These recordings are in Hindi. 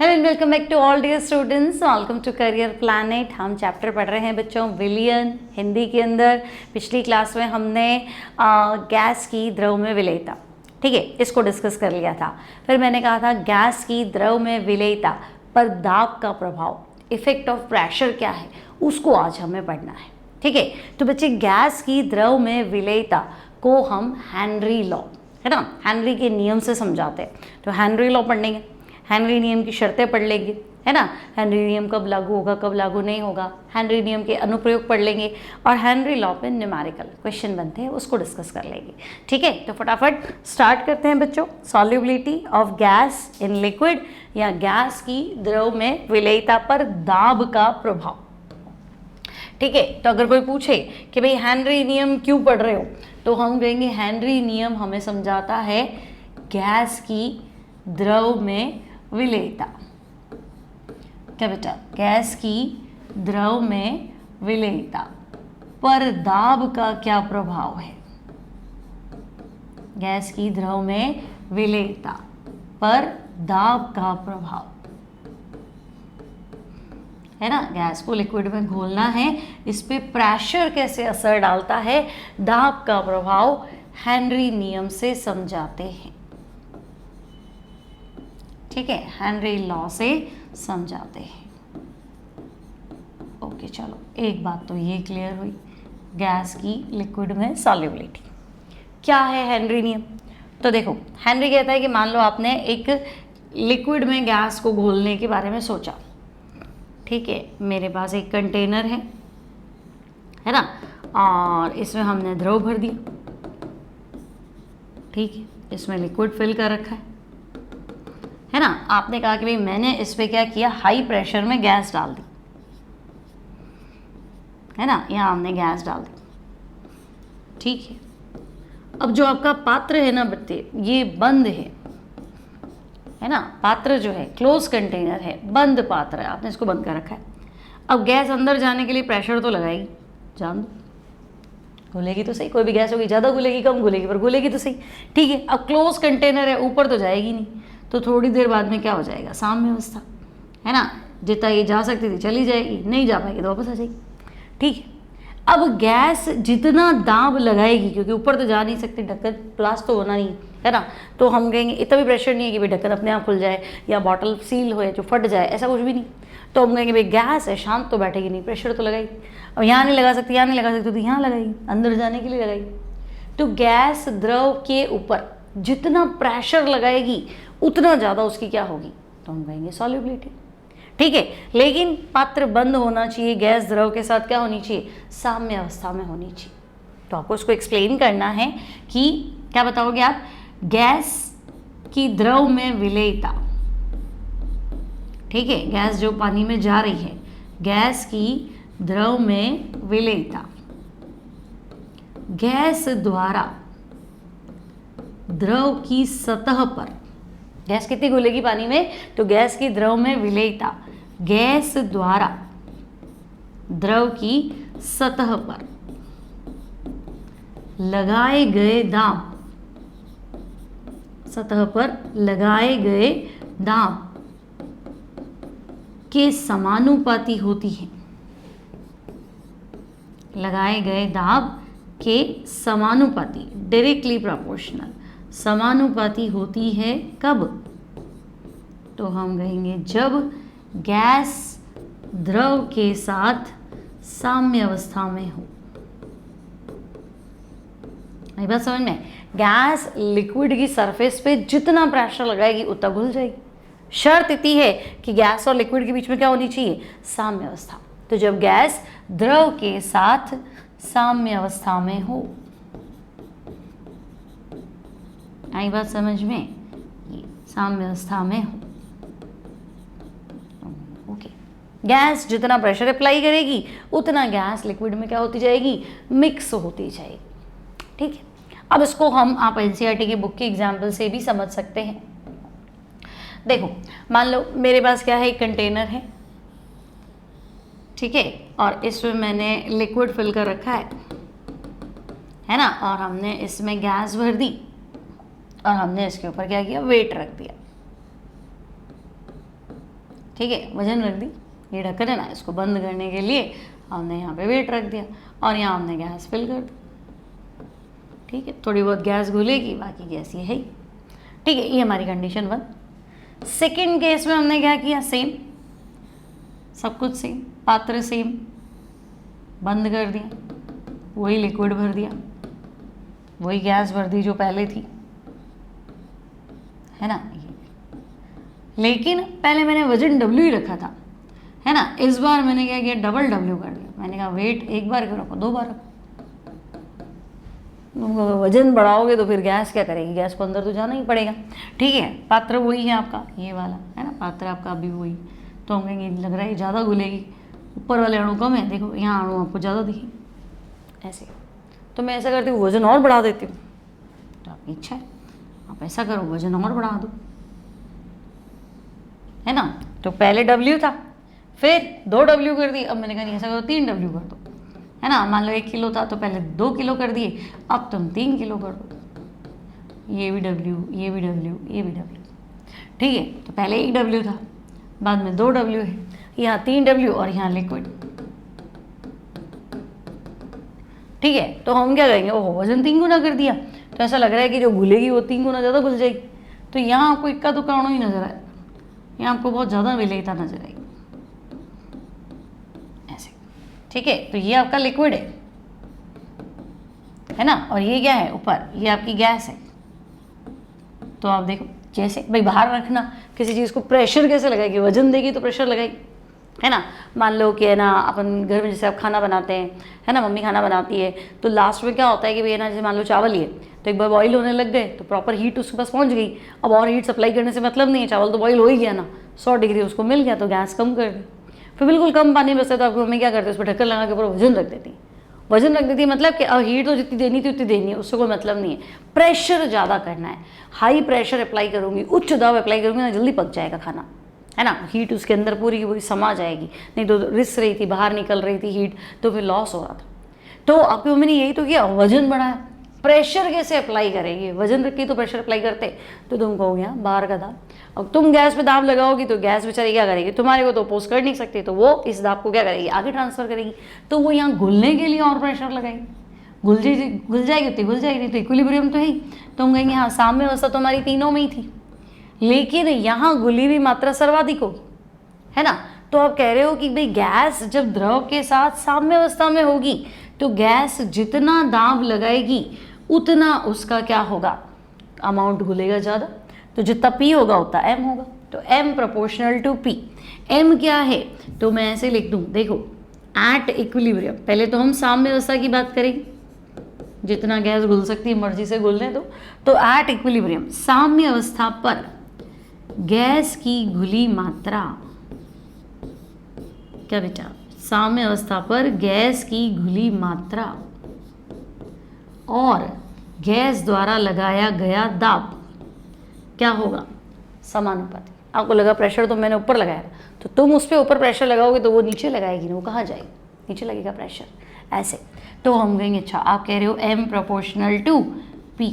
Hello and welcome back to all dear students, welcome to career planet. हम चैप्टर पढ़ रहे हैं बच्चों विलयन हिंदी के अंदर। पिछली क्लास में हमने गैस की द्रव में विलेयता, ठीक है, इसको डिस्कस कर लिया था। फिर मैंने कहा था गैस की द्रव में विलेयता पर दाब का प्रभाव, इफेक्ट ऑफ प्रेशर क्या है, उसको आज हमें पढ़ना है, ठीक है। तो बच्चे गैस की द्रव में विलेयता को हम हेनरी लॉ, है ना, हेनरी के नियम से समझाते हैं। तो हेनरी लॉ पढ़ेंगे, हेनरी नियम की शर्तें पढ़ लेंगे, है ना, हेनरी नियम कब लागू होगा कब लागू नहीं होगा, हेनरी नियम के अनुप्रयोग पढ़ लेंगे और हेनरी लॉ पे न्यूमेरिकल क्वेश्चन बनते हैं उसको डिस्कस कर लेंगे, ठीक है। तो फटाफट स्टार्ट करते हैं बच्चों। Solubility of gas in liquid या गैस की द्रव में विलेयता पर दाब का प्रभाव, ठीक है। तो अगर कोई पूछे कि भाई हेनरी नियम क्यों पढ़ रहे हो, तो हम कहेंगे हेनरी नियम हमें समझाता है गैस की द्रव में विलेयता। क्या बेटा, गैस की द्रव में विलेयता पर दाब का क्या प्रभाव है। गैस की द्रव में विलेयता पर दाब का प्रभाव, है ना, गैस को लिक्विड में घोलना है, इस पे प्रेशर कैसे असर डालता है, दाब का प्रभाव हेनरी नियम से समझाते हैं, ठीक है, हेनरी लॉ से समझाते हैं। ओके, चलो एक बात तो ये क्लियर हुई, गैस की लिक्विड में सॉल्युबिलिटी क्या है हेनरी नियम। तो देखो हेनरी कहता है कि मान लो आपने एक लिक्विड में गैस को घोलने के बारे में सोचा, ठीक है, मेरे पास एक कंटेनर है ना, और इसमें हमने द्रव भर दिया, ठीक है, इसमें लिक्विड फिल कर रखा है ना। आपने कहा कि भाई मैंने इस पे क्या किया, हाई प्रेशर में गैस डाल दी, है ना, यहाँ हमने गैस डाल दी, ठीक है। अब जो आपका पात्र है ना बच्चे, ये बंद है ना, पात्र जो है क्लोज कंटेनर है, बंद पात्र है, आपने इसको बंद कर रखा है। अब गैस अंदर जाने के लिए प्रेशर तो लगाएगी, जान दो, घुलेगी तो सही, कोई भी गैस होगी, ज़्यादा घुलेगी कम घुलेगी पर घुलेगी तो सही, ठीक है। अब क्लोज कंटेनर है, ऊपर तो जाएगी नहीं, तो थोड़ी देर बाद में क्या हो जाएगा, साम्य अवस्था, है ना, जितना ये जा सकती थी चली जाएगी, नहीं जा पाएगी तो वापस आ जाएगी, ठीक है। अब गैस जितना दाब लगाएगी, क्योंकि ऊपर तो जा नहीं सकती, ढक्कन प्लास्ट तो होना नहीं है ना, तो हम कहेंगे इतना भी प्रेशर नहीं है कि भाई ढक्कन अपने आप खुल जाए या बॉटल सील हो जो फट जाए, ऐसा कुछ भी नहीं। तो हम कहेंगे भाई गैस है, शांत तो बैठेगी नहीं, प्रेशर तो लगाएगी। अब यहाँ नहीं लगा सकती, यहाँ नहीं लगा सकती, तो यहाँ लगाएगी, अंदर जाने के लिए लगाएगी। तो गैस द्रव के ऊपर जितना प्रेशर लगाएगी उतना ज़्यादा उसकी क्या होगी, तो हम कहेंगे सॉल्युबिलिटी, ठीक है। लेकिन पात्र बंद होना चाहिए, गैस द्रव के साथ क्या होनी चाहिए, साम्य अवस्था में होनी चाहिए। तो आपको इसको एक्सप्लेन करना है कि क्या बताओगे आप, गैस की द्रव में विलेयता, ठीक है, गैस जो पानी में जा रही है, गैस की द्रव में विलेयता गैस द्वारा द्रव की सतह पर, गैस कितनी घुलेगी पानी में, तो गैस की द्रव में विलेयता गैस द्वारा द्रव की सतह पर लगाए गए दाब, सतह पर लगाए गए दाब के समानुपाती होती है, लगाए गए दाब के समानुपाती, डायरेक्टली प्रोपोर्शनल, समानुपाती होती है कब, तो हम कहेंगे जब गैस द्रव के साथ साम्य अवस्था में हो। मेरी बात समझ में, गैस लिक्विड की सरफेस पे जितना प्रेशर लगाएगी उतना घुल जाएगी। शर्त इतनी है कि गैस और लिक्विड के बीच में क्या होनी चाहिए, साम्य अवस्था। तो जब गैस द्रव के साथ साम्य अवस्था में हो, आई बात समझ में, ये साम्य अवस्था में हो, ओके। गैस जितना प्रेशर अप्लाई करेगी उतना गैस लिक्विड में क्या होती जाएगी, मिक्स होती जाएगी, ठीक है। अब इसको हम आप एनसीईआरटी की बुक के एग्जाम्पल से भी समझ सकते हैं। देखो मान लो मेरे पास क्या है, एक कंटेनर ठीक है, और इसमें मैंने लिक्विड फिल कर रखा है ना, और हमने इसमें गैस भर दी और हमने इसके ऊपर क्या किया, वेट रख दिया, ठीक है, वजन रख दी, ये ढक्कन है ना, इसको बंद करने के लिए हमने यहाँ पे वेट रख दिया और यहाँ हमने गैस फिल कर दी। ठीक है, थोड़ी बहुत गैस घुलेगी, बाकी गैस ये है ही। ठीक है, ये हमारी कंडीशन 1। सेकेंड केस में हमने क्या किया, सेम, सब कुछ सेम, पात्र सेम, बंद कर दिया, वही लिक्विड भर दिया, वही गैस भर दी जो पहले थी, है ना। लेकिन पहले मैंने वजन W ही रखा था, है ना। इस बार मैंने क्या किया, डबल W कर दिया। मैंने कहा वेट एक बार क्यों रखो, 2 बार रखो। तुम वजन बढ़ाओगे तो फिर गैस क्या करेगी, गैस को अंदर तो जाना ही पड़ेगा। ठीक है, पात्र वही है आपका, ये वाला है ना, पात्र आपका अभी वही। तो हम कहेंगे लग रहा है ज़्यादा घुलेगी, ऊपर वाले अणु कम है, देखो यहाँ अणु आपको ज़्यादा दिखेंगे ऐसे। तो मैं ऐसा करती हूँ, वजन और बढ़ा देती हूँ। तो आपकी इच्छा है, आप ऐसा करो, वजन और बढ़ा दो, है ना। तो पहले W था, फिर 2W कर दी। अब मैंने कहा नहीं, ऐसा करो 3W कर दो, है ना। मान लो 1 किलो था तो पहले 2 किलो कर दिए, अब तुम 3 किलो कर दो। ये भी W, ये भी W, ये भी W। ठीक है, तो पहले 1 W था, बाद में 2 W है, यहाँ 3 W और यहाँ लिक्विड। ठीक है, तो हम क्या करेंगे, ओहो वजन 3 गुना कर दिया, तो ऐसा लग रहा है कि जो घुलेगी वो 3 गुना ज़्यादा घुल जाएगी। तो यहाँ आपको इक्का दुक्का अणु ही नजर आएगा, यहाँ आपको बहुत ज़्यादा विलेयता नजर आएगी ऐसे। ठीक है, तो ये आपका लिक्विड है ना, और ये क्या है ऊपर, ये आपकी गैस है। तो आप देखो, जैसे भाई बाहर रखना, किसी चीज़ को प्रेशर कैसे लगाएगी, वजन देगी तो प्रेशर लगाएगी, है ना। मान लो कि है ना, अपन घर में जैसे आप खाना बनाते हैं, है ना, मम्मी खाना बनाती है, तो लास्ट में क्या होता है कि भाई है ना, जैसे मान लो चावल ही है, तो एक बार बॉईल होने लग गए तो प्रॉपर हीट उसके पास पहुंच गई। अब और हीट सप्लाई करने से मतलब नहीं है, चावल तो बॉईल हो ही गया ना, 100 डिग्री उसको मिल गया, तो गैस कम कर दी। फिर बिल्कुल कम पानी बचता, तो आपकी मम्मी क्या करते हैं, उस पर ढक्कन लगा के पूरा वजन रख देती है। वजन रख देती है मतलब कि अब हीट तो जितनी देनी थी उतनी देनी है, उससे कोई मतलब नहीं है। प्रेशर ज़्यादा करना है, हाई प्रेशर अप्लाई करूँगी, उच्च दाब अप्लाई करूँगी ना, जल्दी पक जाएगा खाना, है ना। हीट उसके अंदर पूरी की पूरी समा जाएगी, नहीं तो रिस रही थी, बाहर निकल रही थी हीट, तो फिर लॉस हो रहा था। तो आपकी मम्मी ने यही तो किया, वजन बढ़ाया। प्रेशर कैसे अप्लाई करेगी, वजन रख के तो प्रेशर अप्लाई करते, तो तुम कहोगे यहाँ बाहर का दाब। अब तुम गैस पे दाब लगाओगी तो गैस बेचारी क्या करेगी, तुम्हारे को तो अपोज कर नहीं सकती, तो वो इस दाब को क्या करेगी, आगे ट्रांसफर करेगी। तो वो यहाँ घुलने के लिए और प्रेशर लगाएगी, घुल जाएगी उतनी घुल जाएगी, नहीं तो इक्विलिब्रियम तो है ही। तो हम कहेंगे हाँ, साम्य अवस्था तो हमारी तीनों में ही थी, लेकिन यहाँ घुली हुई मात्रा सर्वाधिक होगी, है ना। तो आप कह रहे हो कि भाई गैस जब द्रव के साथ साम्य अवस्था में होगी तो गैस जितना दाब लगाएगी उतना उसका क्या होगा, अमाउंट घुलेगा ज़्यादा, तो जितना P होगा उतना M होगा। तो M proportional to P। M क्या है, तो मैं ऐसे लिख दूँ, देखो एट इक्विलिब्रियम, पहले तो हम साम्य अवस्था की बात करेंगे, जितना गैस घुल सकती है मर्जी से घुलने दो। तो एट इक्विलिब्रियम, साम्य अवस्था पर गैस की घुली मात्रा, क्या बेटा, साम्य अवस्था पर गैस की घुली मात्रा और गैस द्वारा लगाया गया दाब क्या होगा, समानुपाती। आपको लगा प्रेशर तो मैंने ऊपर लगाया, तो तुम उस पर ऊपर प्रेशर लगाओगे तो वो नीचे लगाएगी ना, वो कहाँ जाएगी, नीचे लगेगा प्रेशर ऐसे। तो हम कहेंगे अच्छा, आप कह रहे हो M proportional to P,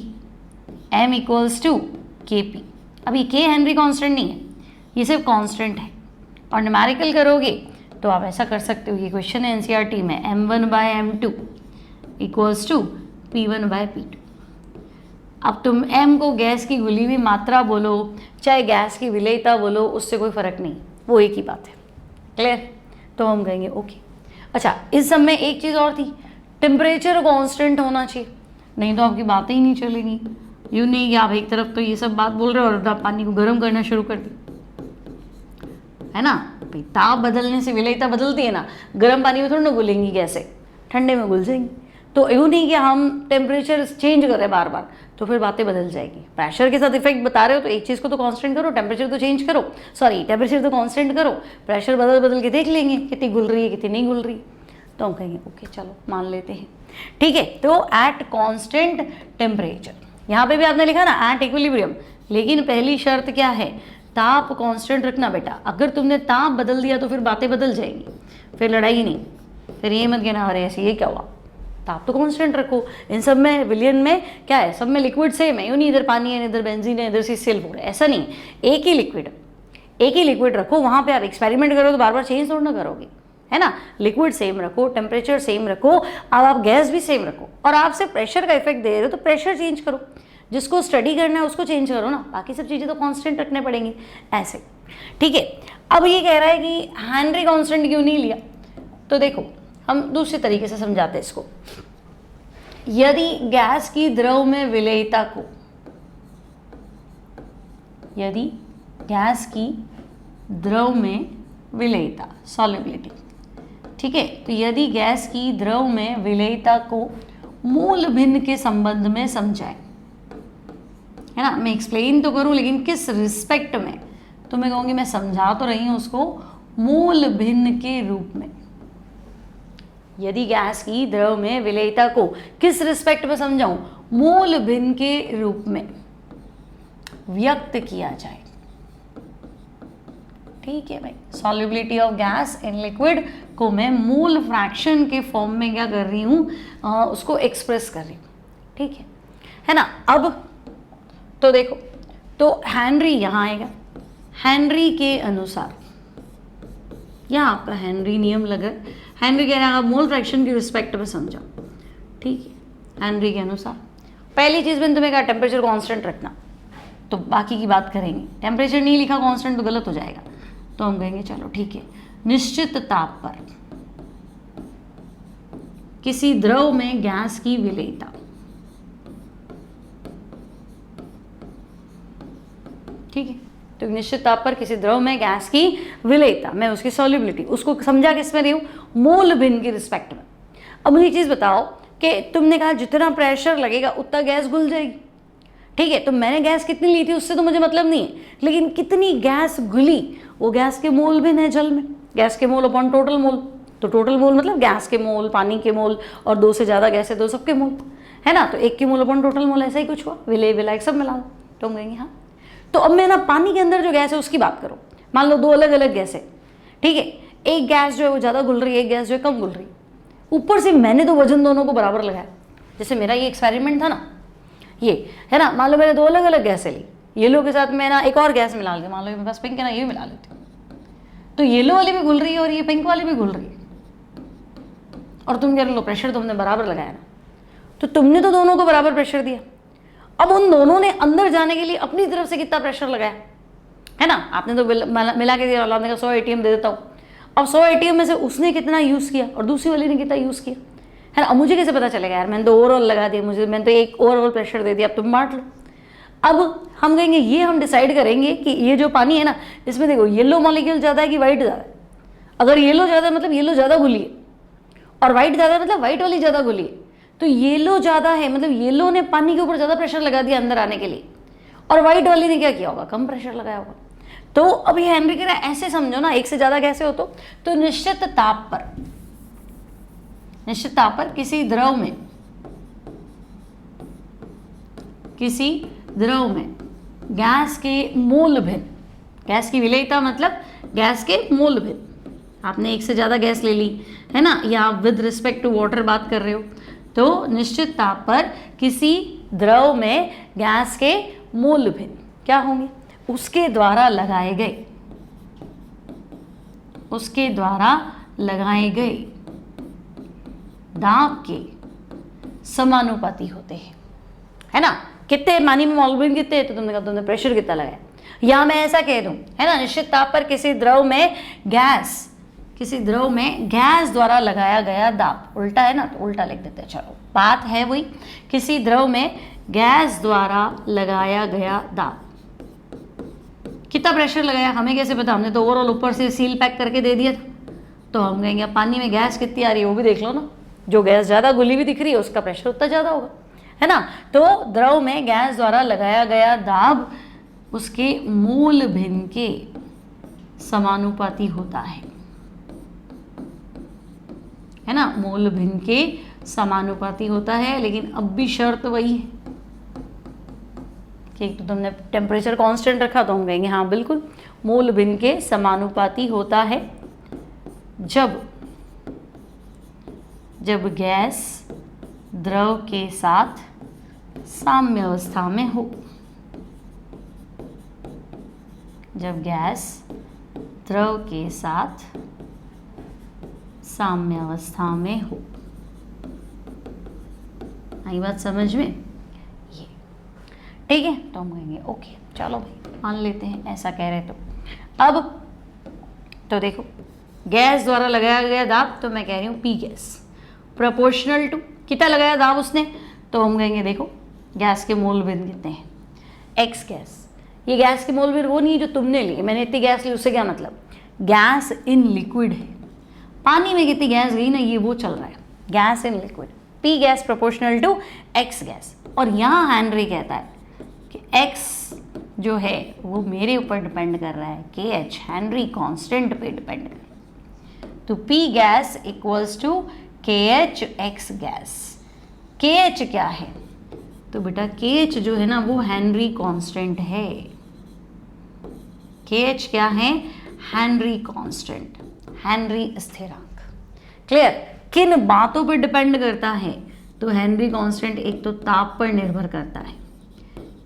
M equals to KP। अब ये K हेनरी कांस्टेंट नहीं है, ये सिर्फ कांस्टेंट है। और न्यूमेरिकल करोगे तो आप ऐसा कर सकते हो, ये क्वेश्चन है NCERT में, M1/M2 इक्वल्स टू P1/P2। अब तुम M को गैस की घुली हुई मात्रा बोलो, चाहे गैस की विलेयता बोलो, उससे कोई फर्क नहीं, वो एक ही बात है। क्लियर? तो हम कहेंगे ओके। अच्छा, इस सब में एक चीज़ और थी, टेम्परेचर कांस्टेंट होना चाहिए, नहीं तो आपकी बातें ही नहीं चलेंगी। यूँ नहीं कि आप एक तरफ तो ये सब बात बोल रहे हो और आप पानी को गर्म करना शुरू कर दी, है ना। भाई ताप बदलने से विलेयता बदलती है ना, गर्म पानी में थोड़ी ना घुलेंगी गैसें, ठंडे में घुल जाएंगी। तो यूँ नहीं कि हम टेम्परेचर चेंज कर रहे हैं बार बार, तो फिर बातें बदल जाएगी। प्रेशर के साथ इफेक्ट बता रहे हो तो एक चीज़ को तो कांस्टेंट करो, टेम्परेचर तो चेंज करो, सॉरी टेम्परेचर तो कांस्टेंट करो, प्रेशर बदल बदल के देख लेंगे कितनी घुल रही है कितनी नहीं घुल रही। तो हम कहेंगे ओके चलो मान लेते हैं, ठीक है। तो एट कांस्टेंट टेम्परेचर, यहाँ पे भी आपने लिखा ना एट इक्विलिब्रियम, लेकिन पहली शर्त क्या है, ताप कांस्टेंट रखना बेटा। अगर तुमने ताप बदल दिया तो फिर बातें बदल जाएंगी, फिर लड़ाई नहीं, फिर ये मत कहना अरे ऐसे ये क्या हुआ, ताप तो कांस्टेंट रखो। इन सब में विलियन में क्या है, सब में लिक्विड सेम है, यूँ नहीं इधर पानी है इधर बेंजीन है इधर से सेल हो रहा है, ऐसा नहीं, एक ही लिक्विड, एक ही लिक्विड रखो, वहाँ पे आप एक्सपेरिमेंट करो तो बार बार चेंज थोड़ा ना करोगे, है ना। लिक्विड सेम रखो, टेम्परेचर सेम रखो, अब आप गैस भी सेम रखो, और आप सिर्फ प्रेशर का इफेक्ट दे रहे हो तो प्रेशर चेंज करो, जिसको स्टडी करना है उसको चेंज करो ना, बाकी सब चीज़ें तो कांस्टेंट रखने पड़ेंगी ऐसे, ठीक है। अब ये कह रहा है कि हेनरी कांस्टेंट क्यों नहीं लिया, तो देखो हम दूसरे तरीके से समझाते हैं इसको। यदि गैस की द्रव में विलेयता को, यदि गैस की द्रव में विलेयता, सॉल्युबिलिटी, ठीक है, तो यदि गैस की द्रव में विलेयता को मूल भिन्न के संबंध में समझाएं, है ना, मैं एक्सप्लेन तो करूं लेकिन किस रिस्पेक्ट में, तो मैं कहूँगी मैं समझा तो रही हूँ उसको मूल भिन्न के रूप में। यदि गैस की द्रव में विलेयता को किस रिस्पेक्ट में समझाऊं, मूल भिन्न के रूप में व्यक्त किया जाए, ठीक है भाई। Solubility of gas in liquid को मैं मूल फ्रैक्शन के फॉर्म में क्या कर रही हूँ, उसको एक्सप्रेस कर रही हूँ, ठीक है ना। अब तो देखो, तो हेनरी यहाँ आएगा, हेनरी के अनुसार, यहाँ आपका हेनरी नियम लगा, हेनरी कह रहा है आप मोल फ्रैक्शन की रिस्पेक्ट में समझाओ, ठीक है। हेनरी के अनुसार पहली चीज़ मैंने तुम्हें कहा टेम्परेचर कांस्टेंट रखना, तो बाकी की बात करेंगे। टेम्परेचर नहीं लिखा कांस्टेंट तो गलत हो जाएगा, तो हम कहेंगे चलो ठीक है, निश्चित ताप पर किसी द्रव में गैस की विलेयता, ठीक है, तो निश्चित ताप पर किसी द्रव में गैस की विलेयता, मैं उसकी सॉल्युबिलिटी उसको समझा किस में रही हूँ, मूल भिन्न की रिस्पेक्ट में। अब मुझे चीज़ बताओ कि तुमने कहा जितना प्रेशर लगेगा उतना गैस घुल जाएगी, ठीक है, तो मैंने गैस कितनी ली थी उससे तो मुझे मतलब नहीं है, लेकिन कितनी गैस घुली वो गैस के मोल भिन्न है जल में, गैस के मोल अपॉन टोटल मोल, तो टोटल मोल मतलब गैस के मोल, पानी के मोल, और दो से ज़्यादा गैस है तो सबके मोल, है ना, तो एक के मोल अपॉन टोटल मोल, ऐसा ही कुछ हुआ, विलय विलायक सब मिला दो, तो हम कहेंगे हाँ। तो अब मैं ना पानी के अंदर जो गैस है उसकी बात करो, मान लो दो अलग अलग गैस है, ठीक है, एक गैस जो है वो ज़्यादा घुल रही है, एक गैस जो है कम घुल रही है, ऊपर से मैंने तो वजन दोनों को बराबर लगाया, जैसे मेरा ये एक्सपेरिमेंट था ना, ये है ना, मान लो मैंने दो अलग अलग गैसें ली, येलो के साथ मैं ना एक और गैस मिला ली, मान लो मेरे पास पिंक है ना, ये भी मिला लेती हूँ, तो येलो वाली भी घुल रही है और ये पिंक वाली भी घुल रही है, और तुम कह रहे लो प्रेशर तो हमने बराबर लगाया ना, तो तुमने तो दोनों को बराबर प्रेशर दिया, अब उन दोनों ने अंदर जाने के लिए अपनी तरफ से कितना प्रेशर लगाया, है ना, आपने तो मिला के दिया, आपने कहा 100 ATM दे देता हूँ, अब 100 ATM में से उसने कितना यूज़ किया और दूसरी वाली ने कितना यूज़ किया, है ना। अब मुझे कैसे पता चलेगा यार, मैंने तो ओवरऑल लगा दिया, मैंने तो एक ओवरऑल प्रेशर दे दिया, अब तुम बांट लो। अब हम कहेंगे ये हम डिसाइड करेंगे कि ये जो पानी है ना, इसमें देखो येलो मॉलिक्यूल ज़्यादा है कि वाइट ज़्यादा है, अगर येलो ज़्यादा है मतलब येलो ज़्यादा घुली है, और वाइट ज़्यादा है मतलब वाइट वाली ज़्यादा घुली है, तो येलो ज़्यादा है मतलब येलो ने पानी के ऊपर ज़्यादा प्रेशर लगा दिया अंदर आने के लिए, और वाइट वाली ने क्या किया होगा, कम प्रेशर लगाया होगा। तो अभी हेनरी कह रहा है ऐसे समझो ना, एक से ज़्यादा कैसे हो, तो निश्चित ताप पर किसी द्रव में गैस के मोल भिन्न, गैस की विलेयता मतलब गैस के मोल भिन्न, आपने एक से ज़्यादा गैस ले ली है ना, या विद रिस्पेक्ट टू वाटर बात कर रहे हो, तो निश्चित ताप पर किसी द्रव में गैस के मोल भिन्न क्या होंगे, उसके द्वारा लगाए गए दाब के समानुपाती होते हैं, है ना। कितने पानी में मोल भिन्न कितने, तो तुमने कहा तुमने प्रेशर कितना लगाया, या मैं ऐसा कह दूं, है ना, निश्चित ताप पर किसी द्रव में गैस द्वारा लगाया गया दाब, उल्टा है ना तो उल्टा लिख देते हैं, चलो बात है वही, किसी द्रव में गैस द्वारा लगाया गया दाब, कितना प्रेशर लगाया हमें कैसे पता, हमने तो ओवरऑल ऊपर से सील पैक करके दे दिया था, तो हम कहेंगे पानी में गैस कितनी आ रही है वो भी देख लो ना, जो गैस ज़्यादा घुली हुई दिख रही है उसका प्रेशर उतना ज़्यादा होगा, है ना। तो द्रव में गैस द्वारा लगाया गया दाब उसके मूल भिन्न के समानुपाती होता है ना, मूल भिन्न के समानुपाती होता है, लेकिन अब भी शर्त वही है कि तो तुमने टेम्परेचर कांस्टेंट रखा, तो हम कहेंगे हाँ बिल्कुल मूल भिन्न के समानुपाती होता है जब गैस द्रव के साथ साम्यावस्था में हो, जब गैस द्रव के साथ साम्यावस्था में हो। आई बात समझ में? ये ठीक है। तो हम कहेंगे ओके चलो भाई मान लेते हैं ऐसा कह रहे तो। अब तो देखो गैस द्वारा लगाया गया दाब, तो मैं कह रही हूँ पी गैस प्रोपोर्शनल टू कितना लगाया दाब उसने, तो हम कहेंगे देखो गैस के मोल बिंद कितने हैं, एक्स गैस। ये गैस के मोल बिंद वो नहीं जो तुमने ली, मैंने इतनी गैस ली, उससे क्या मतलब, गैस इन लिक्विड है, पानी में कितनी गैस गई ना ये वो चल रहा है, gas in liquid, P gas proportional to X gas. और यहाँ हेनरी कहता है कि एक्स जो है वो मेरे ऊपर डिपेंड कर रहा है, के एच हेनरी कांस्टेंट पे डिपेंड कर रहा है। तो पी गैस इक्वल्स टू के एच एक्स गैस। के एच क्या है, तो बेटा के एच जो है ना वो हेनरी कांस्टेंट है। के एच क्या है, हेनरी कांस्टेंट, हेनरी स्थिरांक। क्लियर? किन बातों पर डिपेंड करता है, तो हेनरी कांस्टेंट एक तो ताप पर निर्भर करता है,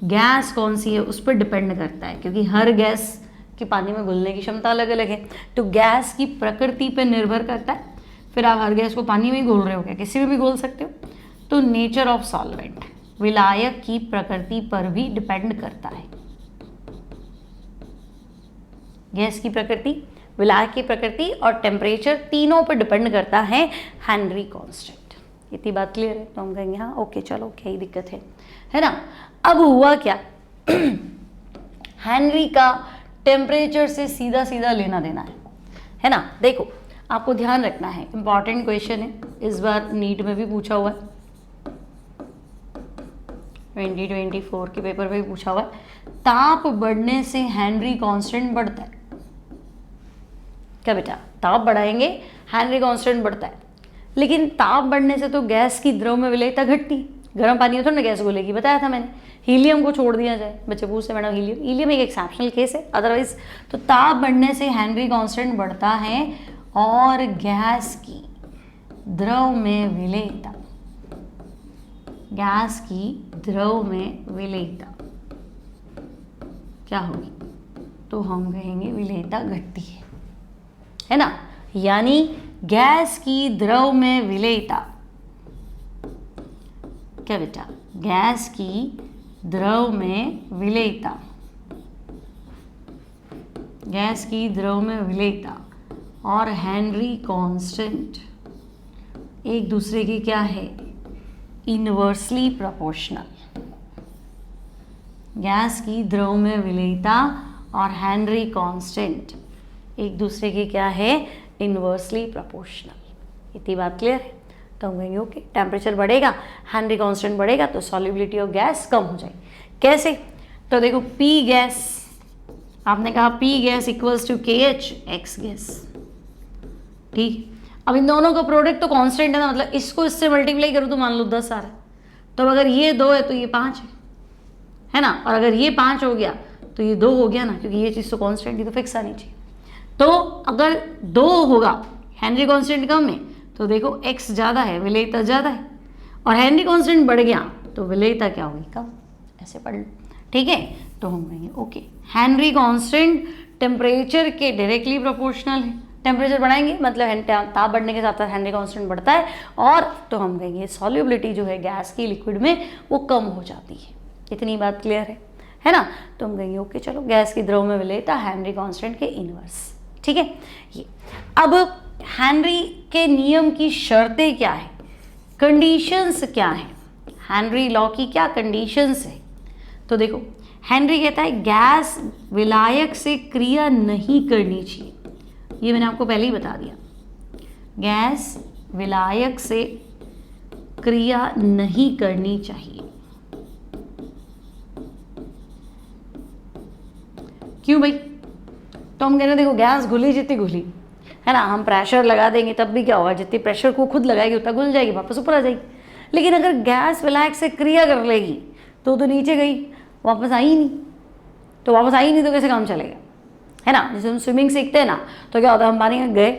गैस कौन सी है उस पर डिपेंड करता है, क्योंकि हर गैस की पानी में घुलने की क्षमता अलग अलग है, तो गैस की प्रकृति पर निर्भर करता है। फिर आप हर गैस को पानी में ही घोल रहे हो क्या, किसी में भी घोल सकते हो। तो नेचर ऑफ सॉल्वेंट विलायक की प्रकृति पर भी डिपेंड करता है। गैस की प्रकृति, विलायक की प्रकृति और टेम्परेचर तीनों पर डिपेंड करता है हेनरी कांस्टेंट। इतनी बात क्लियर है? तो हम कहेंगे हाँ ओके चलो क्या ही दिक्कत है ना। अब हुआ क्या हेनरी का टेम्परेचर से सीधा सीधा लेना देना है ना। देखो आपको ध्यान रखना है, इंपॉर्टेंट क्वेश्चन है, इस बार नीट में भी पूछा हुआ है, 2024 के पेपर में भी पूछा हुआ है। ताप बढ़ने से हेनरी कांस्टेंट बढ़ता है क्या बेटा, ताप बढ़ाएंगे हेनरी कांस्टेंट बढ़ता है, लेकिन ताप बढ़ने से तो गैस की द्रव में विलेयता घटती, गर्म पानी में थोड़ा ना गैस घुलेगी, बताया था मैंने। हीलियम को छोड़ दिया जाए, बच्चे पूछते मैडम हीलियम एक एक्सेप्शनल केस है, अदरवाइज तो ताप बढ़ने से हेनरी कांस्टेंट बढ़ता है और गैस की द्रव में विलेयता, गैस की द्रव में विलेयता क्या होगी, तो हम कहेंगे विलेयता घटती है ना। यानी गैस की द्रव में विलेयता क्या बेटा, गैस की द्रव में विलेयता, गैस की द्रव में विलेयता और हेनरी कांस्टेंट एक दूसरे की क्या है, इनवर्सली प्रोपोर्शनल। गैस की द्रव में विलेयता और हेनरी कांस्टेंट एक दूसरे की क्या है, इनवर्सली प्रोपोर्शनल। इतनी बात क्लियर है? तो हम कहेंगे ओके टेम्परेचर बढ़ेगा, हेनरी कांस्टेंट बढ़ेगा तो सॉल्युबिलिटी ऑफ गैस कम हो जाएगी। कैसे? तो देखो पी गैस, आपने कहा पी गैस इक्वल्स टू के एच एक्स गैस, ठीक। अब इन दोनों का प्रोडक्ट तो कांस्टेंट है ना, मतलब इसको इससे मल्टीप्लाई करूँ तो मान लो 10 आ रहा है, तो अगर ये 2 है तो ये 5 है ना, और अगर ये 5 हो गया तो ये 2 हो गया ना, क्योंकि ये चीज़ तो कांस्टेंट, ये तो फिक्स आनी चाहिए। तो अगर 2 होगा, हेनरी कांस्टेंट कम है, तो देखो x ज़्यादा है, विलेयता ज़्यादा है, और हेनरी कांस्टेंट बढ़ गया तो विलेयता क्या होगी, कम। ऐसे पढ़ लो, ठीक है। तो हम कहेंगे ओके हेनरी कांस्टेंट टेम्परेचर के डायरेक्टली प्रोपोर्शनल है, टेम्परेचर बढ़ाएंगे मतलब ताप बढ़ने के साथ साथ हेनरी कांस्टेंट बढ़ता है, और तो हम कहेंगे सॉल्युबिलिटी जो है गैस की लिक्विड में वो कम हो जाती है। इतनी बात क्लियर है ना। तो हम कहेंगे ओके चलो गैस की द्रव में विलेयता हेनरी कांस्टेंट के इनवर्स, ठीक है। ये अब हेनरी के नियम की शर्तें क्या है, कंडीशंस क्या है, हेनरी लॉ की क्या कंडीशंस है। तो देखो हेनरी कहता है गैस विलायक से क्रिया नहीं करनी चाहिए, ये मैंने आपको पहले ही बता दिया, गैस विलायक से क्रिया नहीं करनी चाहिए। क्यों भाई? तो हम कह रहे हैं देखो गैस घुली जितनी घुली है ना, हम प्रेशर लगा देंगे तब भी क्या होगा, जितनी प्रेशर को खुद लगाएगी उतना घुल जाएगी, वापस ऊपर आ जाएगी। लेकिन अगर गैस विलायक से क्रिया कर लेगी तो नीचे गई, वापस आई नहीं, तो वापस आई नहीं तो कैसे काम चलेगा, है ना। जैसे हम स्विमिंग सीखते हैं ना, तो क्या होता है हम पानी में गए,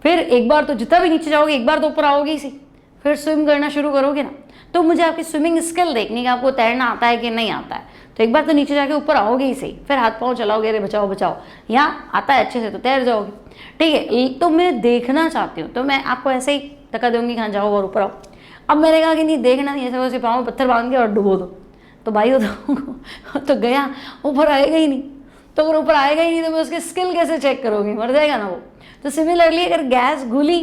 फिर एक बार तो जितना भी नीचे जाओगे एक बार तो ऊपर आओगे ही, फिर स्विम करना शुरू करोगे ना। तो मुझे आपकी स्विमिंग स्किल देखनी है, आपको तैरना आता है कि नहीं आता है। तो एक बार तो नीचे जाके ऊपर आओगे ही सही, फिर हाथ पाँव चलाओगे, अरे बचाओ बचाओ, यहाँ आता है अच्छे से तो तैर जाओगे। ठीक है, तो मैं देखना चाहती हूँ, तो मैं आपको ऐसे ही धक्का दूंगी, कहाँ जाओ और ऊपर आओ। अब मैंने कहा कि नहीं देखना नहीं, ऐसे वैसे पाँव में पत्थर बांध के और डुबो दो, तो भाई वो तो गया, ऊपर आएगा ही नहीं। तो अगर ऊपर आएगा ही नहीं तो मैं उसकी स्किल कैसे चेक करोगे, मर जाएगा ना वो। तो सिमिलरली अगर गैस घुली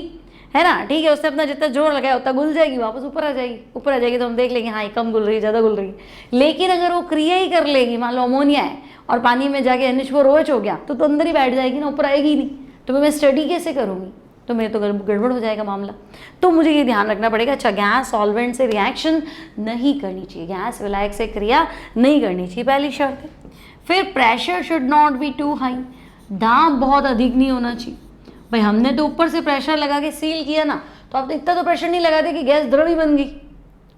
है ना, ठीक है, उसने अपना जितना जोर लगाया उतना घुल जाएगी, वापस ऊपर आ जाएगी। ऊपर आ जाएगी तो हम देख लेंगे हाँ ये कम घुल रही है, ज़्यादा घुल रही है। लेकिन अगर वो क्रिया ही कर लेगी, मान लो अमोनिया है और पानी में जाके NH4OH हो गया, तो अंदर ही बैठ जाएगी ना, ऊपर आएगी ही नहीं। तो मैं स्टडी कैसे करूँगी, तो मेरे तो गड़बड़ हो जाएगा मामला। तो मुझे ये ध्यान रखना पड़ेगा, अच्छा गैस सॉल्वेंट से रिएक्शन नहीं करनी चाहिए, गैस विलायक से क्रिया नहीं करनी चाहिए, पहली शर्त है। फिर pressure should not be too high, दाब बहुत अधिक नहीं होना चाहिए। भाई हमने तो ऊपर से प्रेशर लगा के सील किया ना, तो आप इतना तो प्रेशर नहीं लगा दे कि गैस द्रव ही बन गई,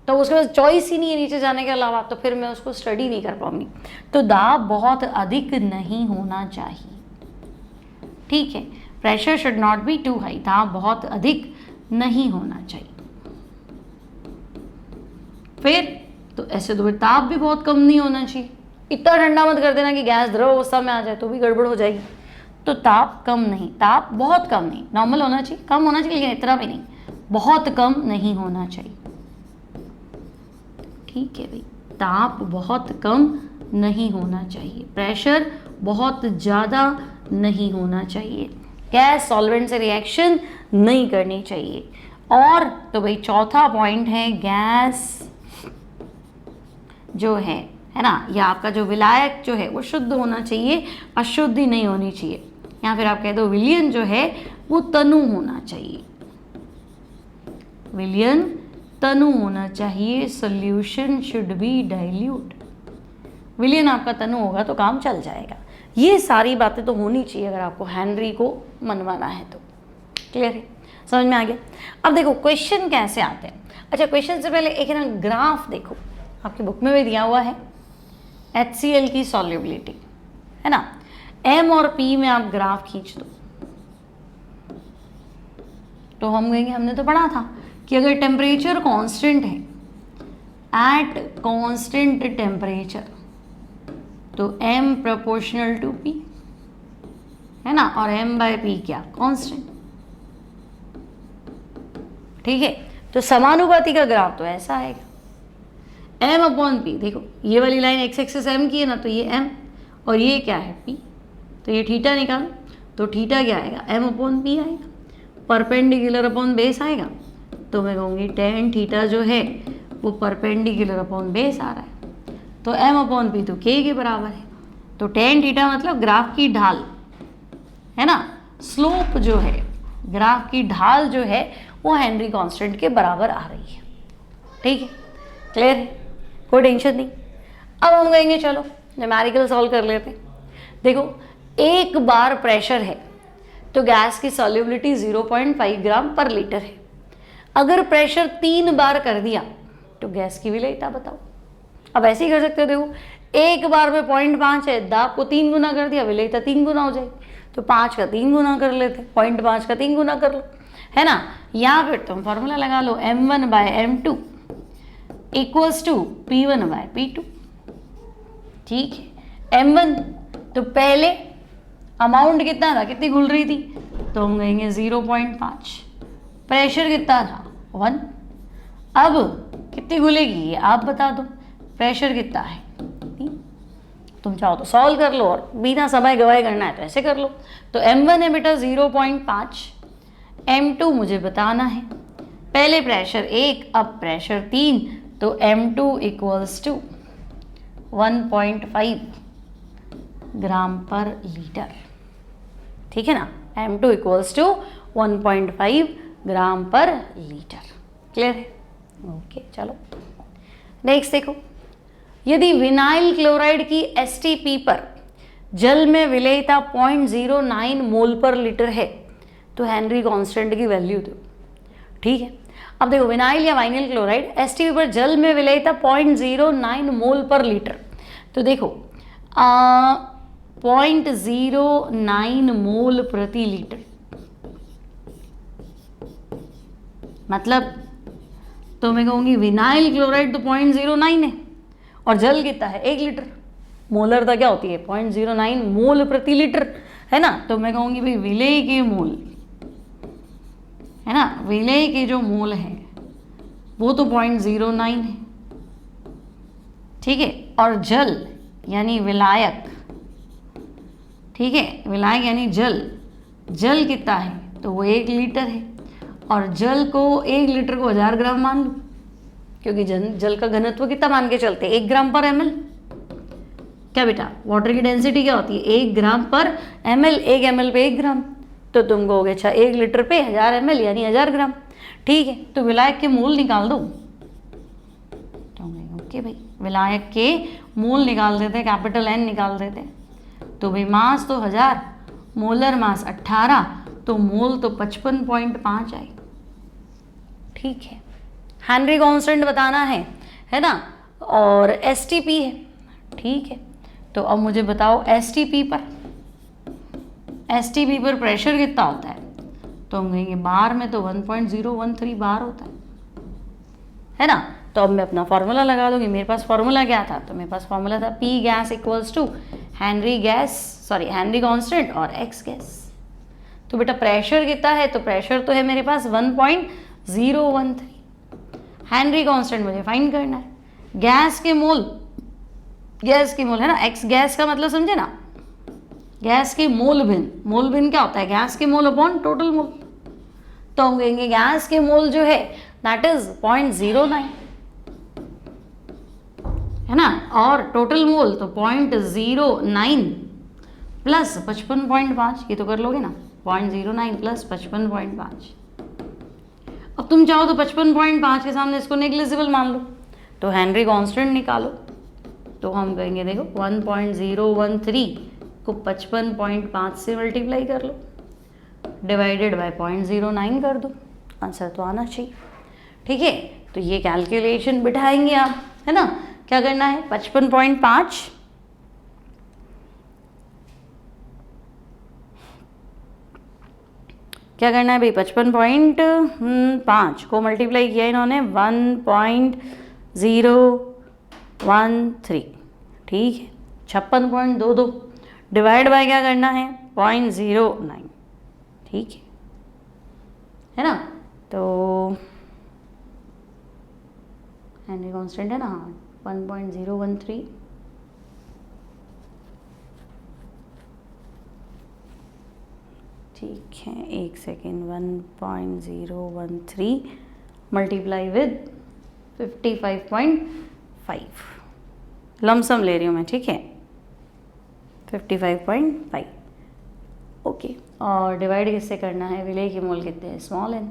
तो उसके बाद चॉइस ही नहीं है नीचे जाने के अलावा, तो फिर मैं उसको स्टडी नहीं कर पाऊंगी। तो दाब बहुत अधिक नहीं होना चाहिए, ठीक है। Pressure should not be too high, दाब बहुत अधिक नहीं होना चाहिए। फिर तो ऐसे तो ताप भी बहुत कम नहीं होना चाहिए, इतना ठंडा मत कर देना कि गैस द्रव अवस्था में आ जाए, तो भी गड़बड़ हो जाएगी। तो ताप कम नहीं, ताप बहुत कम नहीं, नॉर्मल होना चाहिए, कम होना चाहिए लेकिन इतना भी नहीं, बहुत कम नहीं होना चाहिए, ठीक है भाई। ताप बहुत कम नहीं होना चाहिए, प्रेशर बहुत ज़्यादा नहीं होना चाहिए, गैस सॉल्वेंट से रिएक्शन नहीं करनी चाहिए। और तो भाई चौथा पॉइंट है, गैस जो है ना, या आपका जो विलायक जो है वो शुद्ध होना चाहिए, अशुद्धि नहीं होनी चाहिए। या फिर आप कह दो विलयन जो है वो तनु होना चाहिए, विलयन तनु होना चाहिए, सोल्यूशन शुड बी डाइल्यूट। विलयन आपका तनु होगा तो काम चल जाएगा। ये सारी बातें तो होनी चाहिए अगर आपको हेनरी को मनवाना है तो। क्लियर है, समझ में आ गया। अब देखो क्वेश्चन कैसे आते हैं। अच्छा क्वेश्चन से पहले एक ना ग्राफ देखो, आपकी बुक में भी दिया हुआ है HCl की सॉल्युबिलिटी, है ना। M और P में आप ग्राफ खींच दो, तो हम कहेंगे हमने तो पढ़ा था कि अगर टेम्परेचर कांस्टेंट है, एट कांस्टेंट टेम्परेचर, तो M प्रोपोर्शनल टू P, है ना, और M/P क्या, कांस्टेंट, ठीक है। तो समानुपाती का ग्राफ तो ऐसा आएगा, M/P। देखो ये वाली लाइन x एक्सिस M की है ना, तो ये M और ये क्या है P, तो ये थीटा निकालो, तो थीटा क्या आएगा, M/P आएगा, परपेंडिकुलर अपॉन बेस आएगा, तो मैं कहूँगी tan थीटा जो है वो परपेंडिकुलर अपॉन बेस आ रहा है, तो M/P तो K के बराबर है। तो tan थीटा मतलब ग्राफ की ढाल, है ना, स्लोप जो है, ग्राफ की ढाल जो है वो हेनरी कांस्टेंट के बराबर आ रही है, ठीक है, क्लियर है, कोई टेंशन नहीं। अब हम कहेंगे चलो न्यूमेरिकल सॉल्व कर लेते हैं। देखो एक बार प्रेशर है तो गैस की सॉल्युबिलिटी 0.5 ग्राम पर लीटर है। अगर प्रेशर 3 बार कर दिया तो गैस की विलेयता बताओ। अब ऐसे ही कर सकते हो, देखो एक बार में 0.5 है, दाब को 3 गुना कर दिया, विलेयता 3 गुना हो जाएगी, तो 5 का 3 गुना कर लेते, 0.5 का 3 गुना कर लो, है ना। या फिर तुम फॉर्मूला लगा लो, M1/M2 इक्वल्स टू P1/P2, ठीक है। M1 तो पहले अमाउंट कितना था, कितनी घुल रही थी, तो हम कहेंगे 0.5, प्रेशर कितना था 1, अब कितनी घुलेगी ये आप बता दो, प्रेशर कितना है 3। तुम चाहो तो सॉल्व कर लो और बिना समय गवाए करना है तो ऐसे कर लो। तो M1 है बेटा 0.5, M2 मुझे बताना है, पहले प्रेशर 1 अब प्रेशर 3, तो M2 इक्वल्स टू 1.5 ग्राम पर लीटर, ठीक है ना। M2 इक्वल्स टू 1.5 ग्राम पर लीटर, क्लियर है, ओके। चलो नेक्स्ट देखो, यदि विनाइल क्लोराइड की STP पर जल में विलेयता 0.09 मोल पर लीटर है तो हेनरी कांस्टेंट की वैल्यू दो, ठीक है। अब देखो विनाइल या वाइनिल क्लोराइड STP पर जल में विलेयता 0.09 मोल पर लीटर, तो देखो 0.09 मोल प्रति लीटर, मतलब तो मैं कहूँगी विनाइल क्लोराइड तो 0.09 है और जल कितना है 1 लीटर, मोलरता क्या होती है 0.09 मोल प्रति लीटर, है ना। तो मैं कहूँगी भाई विलेय के मोल, है ना, विलेय के जो मोल है वो तो 0.09 है, ठीक है। और जल यानी विलायक, ठीक है, विलायक यानी जल, जल कितना है तो वो 1 लीटर है। और जल को 1 लीटर को 1000 ग्राम मान लो, क्योंकि जल का घनत्व कितना मान के चलते हैं 1 ग्राम पर ml। क्या बेटा, वाटर की डेंसिटी क्या होती है 1 ग्राम पर ml, 1 ml पे 1 ग्राम, तो तुम कहोगे अच्छा 1 लीटर पे 1000 ml यानी 1000 ग्राम, ठीक है। तो विलायक के मोल निकाल दो, तो ओके भाई विलायक के मोल निकाल देते, कैपिटल N निकाल देते। तो भाई मास तो 1000, मोलर मास 18, तो मोल तो 55.5 आए, ठीक है। हेनरी कांस्टेंट बताना है ना, और STP है, ठीक है। तो अब मुझे बताओ STP पर प्रेशर कितना होता है, तो हम कहेंगे बार में तो 1.013 बार होता है ना। तो अब मैं अपना फॉर्मूला लगा दूंगी, मेरे पास फॉर्मूला क्या था, तो मेरे पास फॉर्मूला था P gas equals to Henry constant और X गैस। तो बेटा प्रेशर कितना है, तो प्रेशर तो है मेरे पास 1.013, हेनरी कांस्टेंट मुझे फाइंड करना है, गैस के मोल है ना, X गैस का मतलब समझे ना, गैस के मोल भिन्न क्या होता है, गैस के मोल अपॉन टोटल मोल। तो हम कहेंगे गैस के मोल जो है दैट इज 0.09, है ना, और टोटल मोल तो 0.09 प्लस 55.5, ये तो कर लोगे ना, 0.09 प्लस 55.5। अब तुम चाहो तो 55.5 के सामने इसको नेग्लिजिबल मान लो, तो हेनरी कांस्टेंट निकालो। तो हम कहेंगे देखो 1.013 को 55.5 से मल्टीप्लाई कर लो, डिवाइडेड बाय 0.09 कर दो, आंसर तो आना चाहिए, ठीक है। तो ये कैलकुलेशन बिठाएंगे आप, है ना, क्या करना है 55.5 क्या करना है भाई, 55.5 को मल्टीप्लाई किया इन्होंने 1.013, ठीक है, 56.22 डिवाइड बाय क्या करना है 0.09, ठीक है ना। तो हेनरी कांस्टेंट है ना 1.013, ठीक है, एक सेकेंड, 1.013 मल्टीप्लाई विद 55.5, लमसम ले रही हूँ मैं, ठीक है, 55.5, ओके। और डिवाइड किससे करना है, विलेय के मोल कितने हैं, स्मॉल n,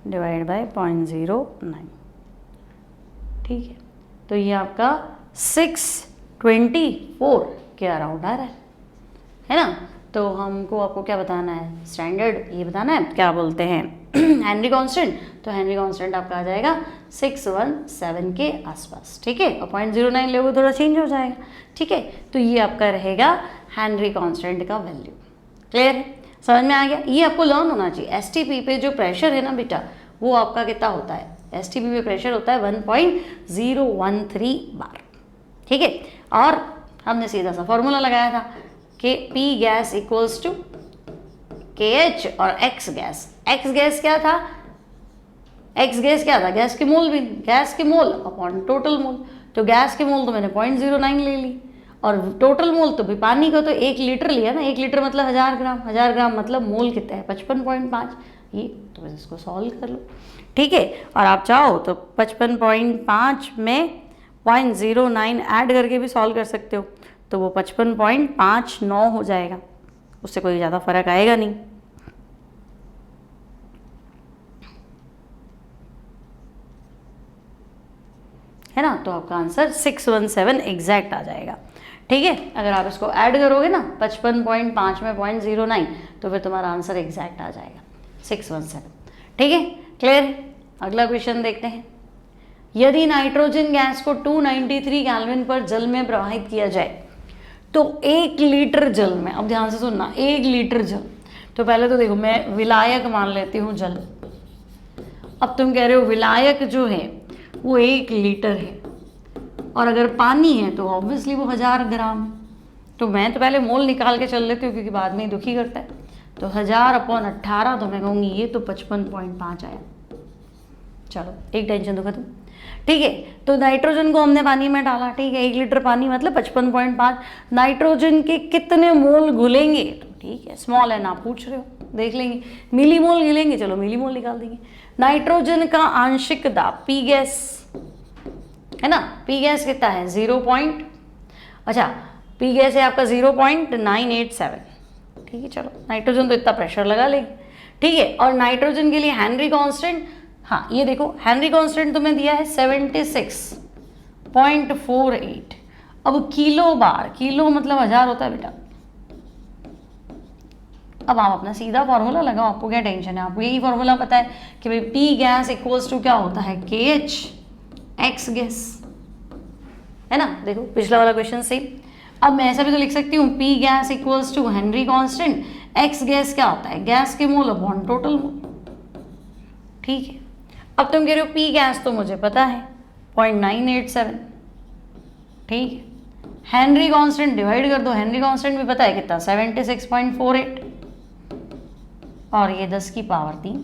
डिवाइड बाय 0.09, ठीक है। तो ये आपका 624 के अराउंड आ रहा है ना। तो हमको आपको क्या बताना है, स्टैंडर्ड ये बताना है, क्या बोलते हैं हेनरी कांस्टेंट। तो हेनरी कांस्टेंट आपका आ जाएगा 617 के आसपास, ठीक है, और 0.09 लोगे थोड़ा चेंज हो जाएगा, ठीक है। तो ये आपका रहेगा हेनरी कांस्टेंट का वैल्यू, क्लियर है, समझ में आ गया। ये आपको लर्न होना चाहिए। STP पे जो प्रेशर है ना बेटा, वो आपका कितना होता है, STP पे प्रेशर होता है 1.013 बार, ठीक है। और हमने सीधा सा फॉर्मूला लगाया था कि P gas equals to KH और X गैस क्या था, X गैस क्या था, गैस के मोल भी, गैस के मोल अपॉन टोटल मोल। तो गैस के मोल तो मैंने 0.09 ले ली, और टोटल मोल तो भी पानी का तो 1 लीटर लिया ना, 1 लीटर मतलब 1000 ग्राम, 1000 ग्राम मतलब मोल कितना है 55.5, ये तो बस इसको सॉल्व कर लो, ठीक है। और आप चाहो तो 55.5 में 0.09 ऐड करके भी सॉल्व कर सकते हो, तो वो 55.59 हो जाएगा, उससे कोई ज़्यादा फर्क आएगा नहीं, है ना। तो आपका आंसर 617 एग्जैक्ट आ जाएगा, ठीक है। अगर आप इसको ऐड करोगे ना 55.5 में 0.09, तो फिर तुम्हारा आंसर एग्जैक्ट आ जाएगा 617, ठीक है, क्लियर है। अगला क्वेश्चन देखते हैं। यदि नाइट्रोजन गैस को 293 केल्विन पर जल में प्रवाहित किया जाए तो 1 लीटर जल में, अब ध्यान से सुनना, 1 लीटर जल, तो पहले तो देखो मैं विलायक मान लेती हूँ जल, अब तुम कह रहे हो विलायक जो है वो 1 लीटर है, और अगर पानी है तो ऑब्वियसली वो 1000 ग्राम। तो मैं तो पहले मोल निकाल के चल लेती हूँ क्योंकि बाद में ही दुखी करता है। तो 1000/18 तो मैं कहूँगी ये तो 55.5 आया। चलो एक टेंशन तो खत्म। ठीक है, तो नाइट्रोजन को हमने पानी में डाला, ठीक है, 1 लीटर पानी मतलब 55.5। नाइट्रोजन के कितने मोल घुलेंगे, तो ठीक है स्मॉल है ना पूछ रहे हो, देख लेंगे। मिली मोल घुलेंगे, चलो मिली मोल निकाल देंगे। नाइट्रोजन का आंशिक दाब पी गैस है ना, पी गैस कितना है 0. पी गैस है आपका 0.987। ठीक है, चलो नाइट्रोजन तो इतना प्रेशर लगा लेगी। ठीक है, और नाइट्रोजन के लिए हेनरी कांस्टेंट, हाँ ये देखो हेनरी कांस्टेंट तुम्हें दिया है 76.48। अब किलो बार, किलो मतलब 1000 होता है बेटा। अब आप अपना सीधा फॉर्मूला लगाओ, आपको क्या टेंशन है, आपको यही फॉर्मूला पता है कि भाई पी गैस इक्वल्स टू क्या होता है KH एक्स गैस, है ना। देखो पिछला वाला क्वेश्चन सेम। अब मैं ऐसा भी तो लिख सकती हूँ P gas equals to Henry constant, X gas क्या होता है गैस के मोल अपॉन टोटल मोल। ठीक है, अब तुम कह रहे हो पी गैस तो मुझे पता है 0.987। ठीक है, हेनरी कांस्टेंट डिवाइड कर दो, हेनरी कांस्टेंट भी पता है कितना 76.48 और ये 10 की पावर 3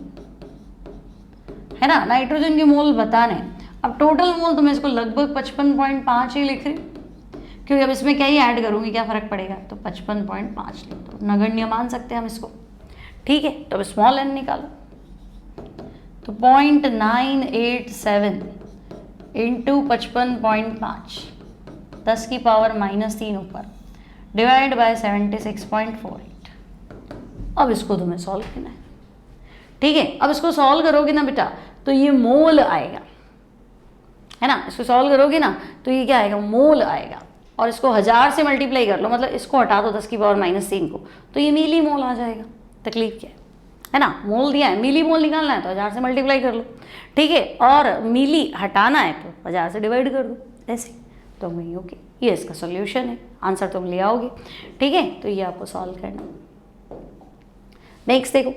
है ना। नाइट्रोजन के मोल बताने, अब टोटल मोल तो मैं इसको लगभग 55.5 ही लिख रही हूँ क्योंकि अब इसमें क्या ही ऐड करूँगी, क्या फ़र्क पड़ेगा, तो 55.5 लिख दो, नगण्य मान सकते हैं हम इसको। ठीक है, तो अब स्मॉल एन निकालो, तो 0.987 इंटू 55.5 10 की पावर -3 ऊपर डिवाइड बाय 76.48। अब इसको तुम्हें सॉल्व करना है। ठीक है, अब इसको सॉल्व करोगे ना बेटा तो ये मोल आएगा, है ना। इसको सॉल्व करोगे ना तो ये क्या आएगा, मोल आएगा। और इसको 1000 से मल्टीप्लाई कर लो, मतलब इसको हटा दो 10 की पावर -3 को, तो ये मिली मोल आ जाएगा। तकलीफ क्या है ना, मोल दिया है, मिली मोल निकालना है तो 1000 से मल्टीप्लाई कर लो। ठीक है, और मिली हटाना है तो 1000 से डिवाइड कर दो, ऐसे तो वही ओके। ये इसका सोल्यूशन है, आंसर तुम ले आओगे। ठीक है, तो ये आपको सॉल्व करना। नेक्स्ट देखो,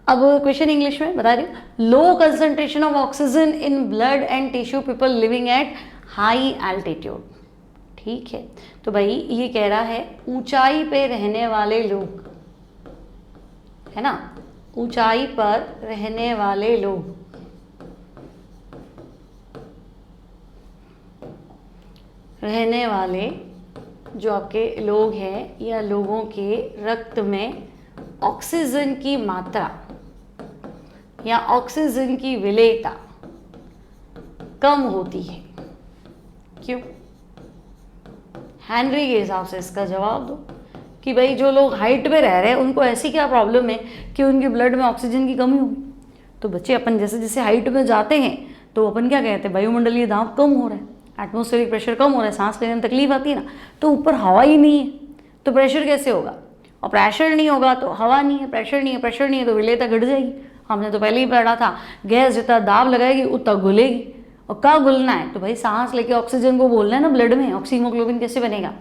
अब क्वेश्चन इंग्लिश में बता रही हूँ। Low concentration of oxygen in blood and tissue people living at high altitude. ठीक है, तो भाई ये कह रहा है ऊंचाई पे रहने वाले लोग, है ना, ऊंचाई पर रहने वाले लोग जो आपके लोग हैं या लोगों के रक्त में ऑक्सीजन की मात्रा या ऑक्सीजन की विलेयता कम होती है। क्यों? हेनरी के हिसाब से इसका जवाब दो कि भाई जो लोग हाइट पे रह रहे हैं उनको ऐसी क्या प्रॉब्लम है कि उनके ब्लड में ऑक्सीजन की कमी होगी। तो बच्चे अपन जैसे जैसे हाइट में जाते हैं तो अपन क्या कहते हैं, वायुमंडलीय दाब कम हो रहा है, एटमॉस्फेरिक प्रेशर कम हो रहा है, सांस लेने में तकलीफ आती है ना, तो ऊपर हवा ही नहीं है तो प्रेशर कैसे होगा, और प्रेशर नहीं होगा तो हवा नहीं है, प्रेशर नहीं है, प्रेशर नहीं है तो विलेयता घट जाएगी। हमने तो पहले ही पढ़ा था, गैस जितना दाब लगाएगी उतना घुलेगी। और कब घुलना है, तो भाई सांस लेके ऑक्सीजन को बोलना है ना ब्लड में, ऑक्सीमोग्लोबिन कैसे बनेगा,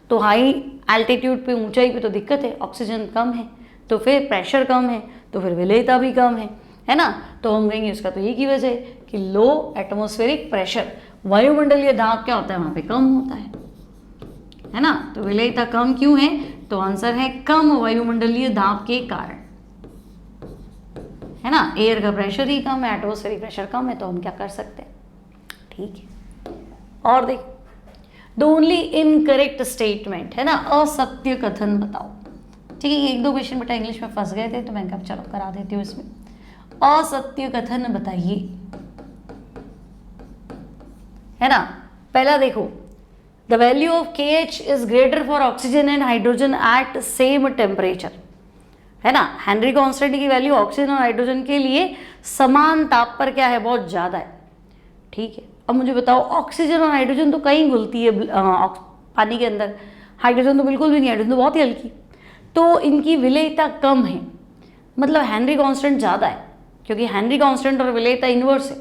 तो हाई एल्टीट्यूड पे, ऊंचाई पे तो दिक्कत है, ऑक्सीजन कम है तो फिर प्रेशर कम है तो फिर विलेयता भी कम है ना। तो हम कहेंगे इसका तो एक ही वजह है कि लो एटमॉस्फेरिक प्रेशर, वायुमंडलीय दाब क्या होता है वहाँ पे कम होता है ना। तो विलेयता कम क्यों है, तो आंसर है कम वायुमंडलीय दाब के कारण, है ना। एयर का प्रेशर ही कम है, एटमॉस्फेरिक प्रेशर कम है, तो हम क्या कर सकते हैं। ठीक है, और देखो द ओनली इनकरेक्ट स्टेटमेंट, है ना, असत्य कथन बताओ। ठीक है, एक दो क्वेश्चन बेटा इंग्लिश में फंस गए थे तो मैं कहा चलो करा देती हूँ इसमें। असत्य कथन बताइए, है ना। पहला देखो, the value of KH is greater for oxygen and hydrogen at same temperature, है ना। हेनरी कांस्टेंट की वैल्यू ऑक्सीजन और हाइड्रोजन के लिए समान ताप पर क्या है, बहुत ज़्यादा है। ठीक है, अब मुझे बताओ ऑक्सीजन और हाइड्रोजन तो कहीं घुलती है पानी के अंदर, हाइड्रोजन तो बिल्कुल भी नहीं, हाइड्रोजन तो बहुत ही हल्की, तो इनकी विलेयता कम है, मतलब हेनरी कांस्टेंट ज़्यादा है, क्योंकि हेनरी कांस्टेंट और विलेयता इनवर्स है।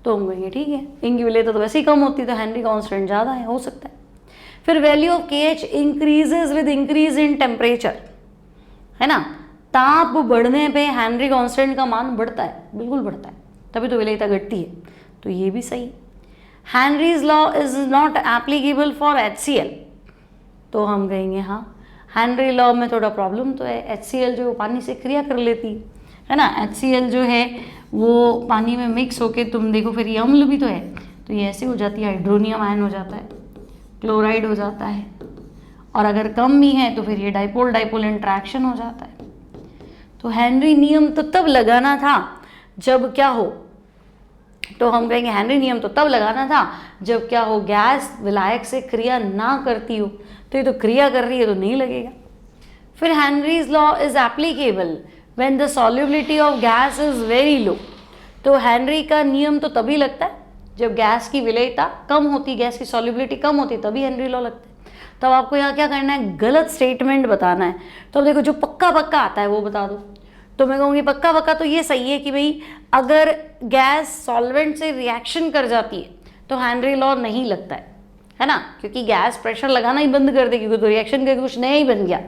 तो हम कहेंगे ठीक है, इनकी विलेयता तो वैसे ही कम होती है तो हेनरी कांस्टेंट ज़्यादा है, हो सकता है। फिर value of KH increases with increase in temperature, है ना। ताप बढ़ने पे हेनरी कांस्टेंट का मान बढ़ता है, बिल्कुल बढ़ता है, तभी तो विलेयता घटती है, तो ये भी सही। Henry's law is not applicable for HCl, तो हम कहेंगे हाँ हेनरी लॉ में थोड़ा प्रॉब्लम तो है, HCl जो पानी से क्रिया कर लेती है ना, HCl जो है वो पानी में मिक्स होके तुम देखो फिर ये अम्ल भी तो है, तो ये ऐसे हो जाती है, हाइड्रोनियम आयन हो जाता है, क्लोराइड हो जाता है, और अगर कम भी है तो फिर ये डाइपोल डाइपोल इंटरेक्शन हो जाता है। तो हेनरी नियम तो तब लगाना था जब क्या हो, तो हम कहेंगे हेनरी नियम तो तब लगाना था जब क्या हो, गैस विलायक से क्रिया ना करती हो, तो ये तो क्रिया कर रही है तो नहीं लगेगा। फिर Henry's law is applicable when the solubility of gas is very low, तो हेनरी का नियम तो तभी लगता है जब गैस की विलेयता कम होती, गैस की सॉल्युबिलिटी कम होती, तभी हेनरी लॉ लगता है। तब आपको यहाँ क्या करना है, गलत स्टेटमेंट बताना है। तो देखो जो पक्का पक्का आता है वो बता दो, तो मैं कहूँगी पक्का पक्का तो ये सही है कि भाई अगर गैस सॉल्वेंट से रिएक्शन कर जाती है तो हेनरी लॉ नहीं लगता है ना, क्योंकि गैस प्रेशर लगाना ही बंद कर देगी, तो रिएक्शन करके कुछ नया ही बन गया।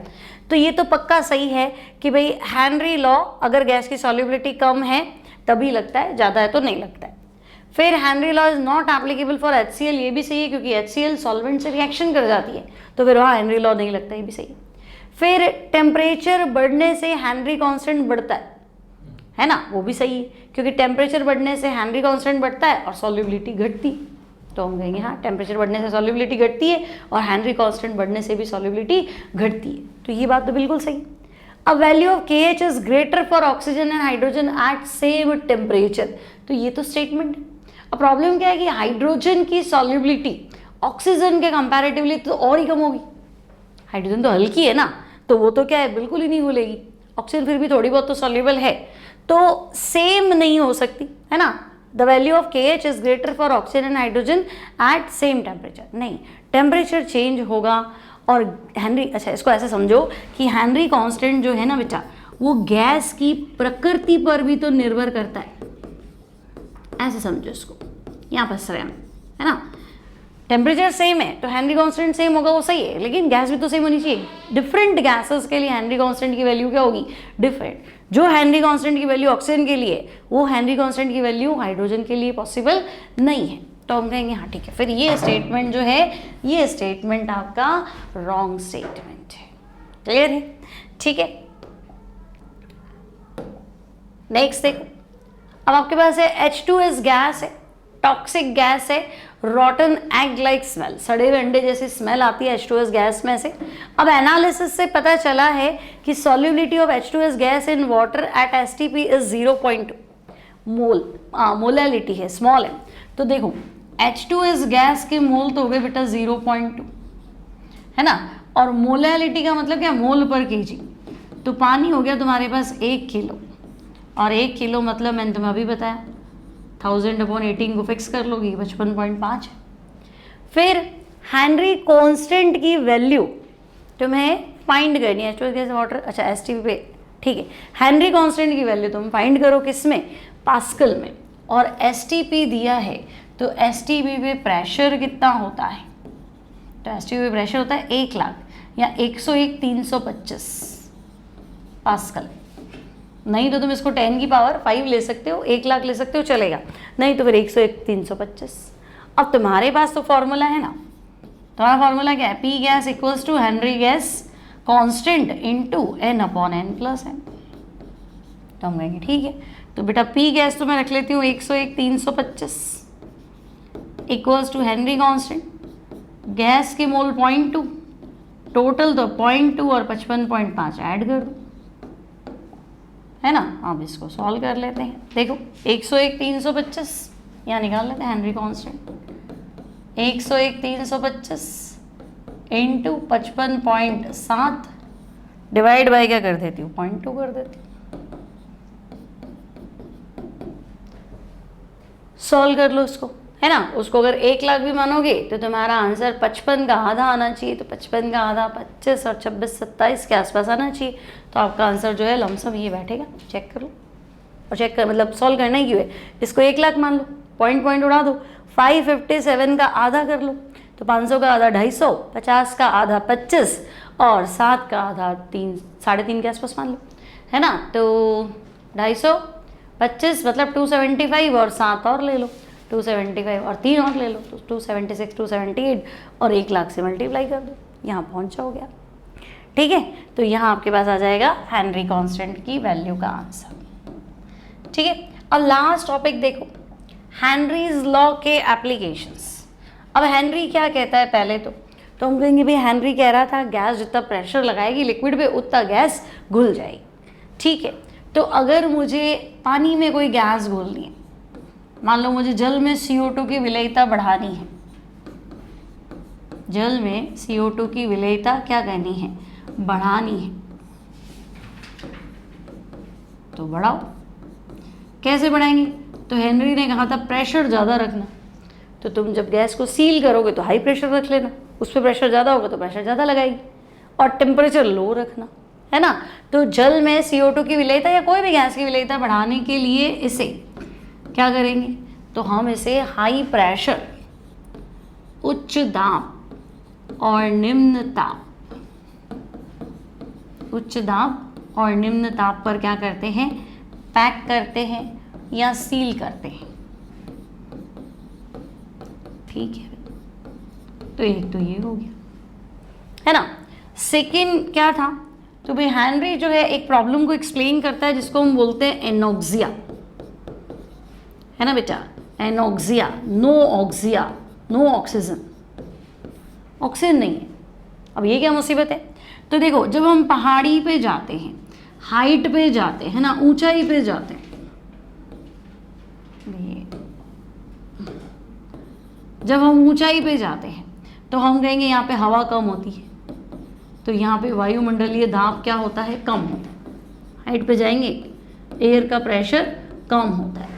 तो ये तो पक्का सही है कि भाई हेनरी लॉ अगर गैस की सॉल्युबिलिटी कम है तभी लगता है, ज़्यादा है तो नहीं लगता है। फिर Henry law is not applicable for HCl, ये भी सही है क्योंकि HCl सॉल्वेंट से रिएक्शन कर जाती है, तो फिर वहाँ हेनरी लॉ नहीं लगता, ये भी सही है। फिर टेम्परेचर बढ़ने से हेनरी कांस्टेंट बढ़ता है ना, वो भी सही है क्योंकि टेम्परेचर बढ़ने से हेनरी कांस्टेंट बढ़ता है और सॉल्युबिलिटी घटती, तो हम कहेंगे हाँ टेम्परेचर बढ़ने से सॉल्युबिलिटी घटती है और हेनरी कांस्टेंट बढ़ने से भी सॉल्युबिलिटी घटती है, तो ये बात तो बिल्कुल सही। अब value of KH is greater for oxygen and hydrogen at same temperature, तो ये तो स्टेटमेंट है। अब प्रॉब्लम क्या है कि हाइड्रोजन की सॉल्युबिलिटी ऑक्सीजन के कंपैरेटिवली तो और ही कम होगी, हाइड्रोजन तो हल्की है ना, तो वो तो क्या है बिल्कुल ही नहीं घुलेगी, ऑक्सीजन फिर भी थोड़ी बहुत तो सॉल्युबल है, तो सेम नहीं हो सकती है ना। The value of KH is greater for oxygen and hydrogen at same temperature, नहीं टेम्परेचर चेंज होगा। और हेनरी, अच्छा इसको ऐसे समझो कि हेनरी कांस्टेंट जो है ना बेटा, वो गैस की प्रकृति पर भी तो निर्भर करता है, ऐसे समझो इसको, यहाँ फंस रहे हैं है ना। टेम्परेचर सेम है तो हेनरी कांस्टेंट सेम होगा, वो सही है, लेकिन गैस भी तो सेम होनी चाहिए। डिफरेंट गैसेस के लिए हेनरी कांस्टेंट की वैल्यू क्या होगी, डिफरेंट। जो हेनरी कांस्टेंट की वैल्यू ऑक्सीजन के लिए, वो हेनरी कांस्टेंट की वैल्यू हाइड्रोजन के लिए पॉसिबल नहीं है, तो हम कहेंगे हाँ ठीक है। फिर ये स्टेटमेंट जो है, ये स्टेटमेंट आपका रॉन्ग स्टेटमेंट है। क्लियर है, ठीक है। नेक्स्ट देखो, अब आपके पास है H2S गैस है, टॉक्सिक गैस है, रॉटन एग लाइक स्मेल, सड़े हुए अंडे जैसी स्मेल आती है H2S गैस में से। अब एनालिसिस से पता चला है कि solubility of H2S gas in water at STP is 0.2 mole, molality है, स्मॉल है। तो देखो H2S गैस के मोल तो हो गए बेटा 0.2 है ना, और मोलैलिटी का मतलब क्या, मोल पर केजी, तो पानी हो गया तुम्हारे पास 1 किलो, और 1 किलो मतलब मैंने तुम्हें अभी बताया 1000/18 को फिक्स कर लोगी, 55.5 है। फिर हेनरी कांस्टेंट की वैल्यू तुम्हें फाइंड करनी है, H2S गैस वाटर, अच्छा STP पे ठीक है। हेनरी कांस्टेंट की वैल्यू तुम फाइंड करो किसमें, पास्कल में, और STP दिया है तो STP पे प्रेशर कितना होता है, तो STP पे प्रेशर होता है 1 लाख या 101,325 पास्कल। नहीं तो तुम इसको 10 की पावर 5 ले सकते हो, 1 लाख ले सकते हो, चलेगा, नहीं तो फिर 101,325। अब तुम्हारे पास तो फॉर्मूला है ना, तुम्हारा फॉर्मूला क्या है, P gas equals to Henry gas constant into N/N+N, तो हम कहेंगे ठीक है। तो बेटा P गैस तो मैं रख लेती हूँ 101,325 equals to Henry constant, gas के मोल 0.2, टोटल तो 0.2 और 55.5 ऐड कर दो, है ना। अब इसको सॉल्व कर लेते हैं, देखो 101,325 यहाँ निकाल लेते हैं, Henry constant 101,325 into 55.7 divide by क्या कर देती हूँ, 0.2 कर देती हूँ, सॉल्व कर लो उसको, है ना। उसको अगर 1 लाख भी मानोगे तो तुम्हारा आंसर 55 का आधा आना चाहिए, तो 55 का आधा 25 और 26 27 के आसपास आना चाहिए, तो आपका आंसर जो है लमसम ये बैठेगा। चेक कर लो, और चेक कर मतलब सॉल्व करना ही क्यों है, इसको 1 लाख मान लो, पॉइंट उड़ा दो, 557 का आधा कर लो, तो 500 का आधा 250, 50 का आधा 25 और 7 का आधा 3 3.5 के आसपास मान लो, है ना। तो 250 25 मतलब 275 और 7 और ले लो, 275 और 3 और ले लो तो 276, 278 और 1 लाख से मल्टीप्लाई कर दो, यहाँ पहुँच जाओगे आप। ठीक है, तो यहाँ आपके पास आ जाएगा हेनरी कांस्टेंट की वैल्यू का आंसर। ठीक है, अब लास्ट टॉपिक देखो, हेनरीज लॉ के एप्लीकेशंस। अब हेनरी क्या कहता है पहले तो हम कहेंगे भाई हेनरी कह रहा था गैस जितना प्रेशर लगाएगी लिक्विड पे उतना गैस घुल जाएगी। ठीक है, तो अगर मुझे पानी में कोई गैस घोलनी है, मान लो मुझे जल में CO2 की विलेयता बढ़ानी है, जल में CO2 की विलेयता क्या करनी है, बढ़ानी है, तो बढ़ाओ। कैसे बढ़ाएंगे, तो हेनरी ने कहा था प्रेशर ज़्यादा रखना, तो तुम जब गैस को सील करोगे तो हाई प्रेशर रख लेना, उस पर प्रेशर ज़्यादा होगा तो प्रेशर ज़्यादा लगाएगी, और टेम्परेचर लो रखना, है ना। तो जल में CO2 की विलेयता या कोई भी गैस की विलेयता बढ़ाने के लिए इसे क्या करेंगे, तो हम इसे हाई प्रेशर, उच्च दाब और निम्न ताप, उच्च दाब और निम्न ताप पर क्या करते हैं, पैक करते हैं या सील करते हैं। ठीक है, तो एक तो ये हो गया, है ना। सेकंड क्या था, तो भाई हेनरी जो है एक प्रॉब्लम को एक्सप्लेन करता है जिसको हम बोलते हैं एनोक्सिया, है ना बेटा, anoxia, no oxia, no oxygen, oxygen नहीं है। अब ये क्या मुसीबत है, तो देखो जब हम पहाड़ी पे जाते हैं, हाइट पे जाते हैं ना, ऊंचाई पे जाते हैं, जब हम ऊंचाई पे जाते हैं तो हम कहेंगे यहाँ पे हवा कम होती है, तो यहाँ पे वायुमंडलीय दाब क्या होता है, कम होता है। हाइट पे जाएंगे एयर का प्रेशर कम होता है।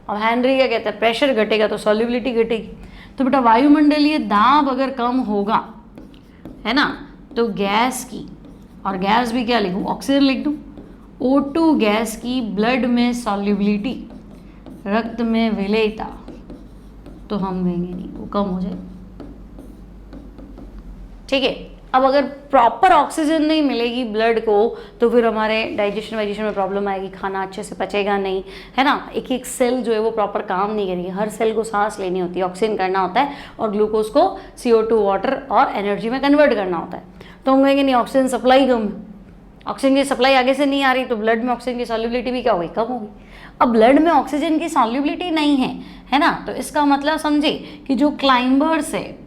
अब हेनरी क्या कहता है, प्रेशर घटेगा तो सॉल्युबिलिटी घटेगी, तो बेटा वायुमंडलीय दाब अगर कम होगा, है ना, तो गैस की, और गैस भी क्या लिखूँ, ऑक्सीजन लिख दूँ, O2 गैस की ब्लड में सॉल्युबिलिटी, रक्त में विलेयता, तो हम कहेंगे नहीं, वो कम हो जाए। ठीक है, अब अगर प्रॉपर ऑक्सीजन नहीं मिलेगी ब्लड को तो फिर हमारे डाइजेशन वाइजेशन में प्रॉब्लम आएगी, खाना अच्छे से पचेगा नहीं, है ना। एक एक सेल जो है वो प्रॉपर काम नहीं करेगी, हर सेल को सांस लेनी होती है, ऑक्सीजन करना होता है और ग्लूकोज को CO2 वाटर और एनर्जी में कन्वर्ट करना होता है। तो हम कहेंगे नहीं, ऑक्सीजन सप्लाई कम है, ऑक्सीजन की सप्लाई आगे से नहीं आ रही, तो ब्लड में ऑक्सीजन की सॉल्युबिलिटी भी क्या होगी, कम होगी। अब ब्लड में ऑक्सीजन की सॉल्युबिलिटी नहीं है ना, तो इसका मतलब समझे कि जो क्लाइंबर्स है,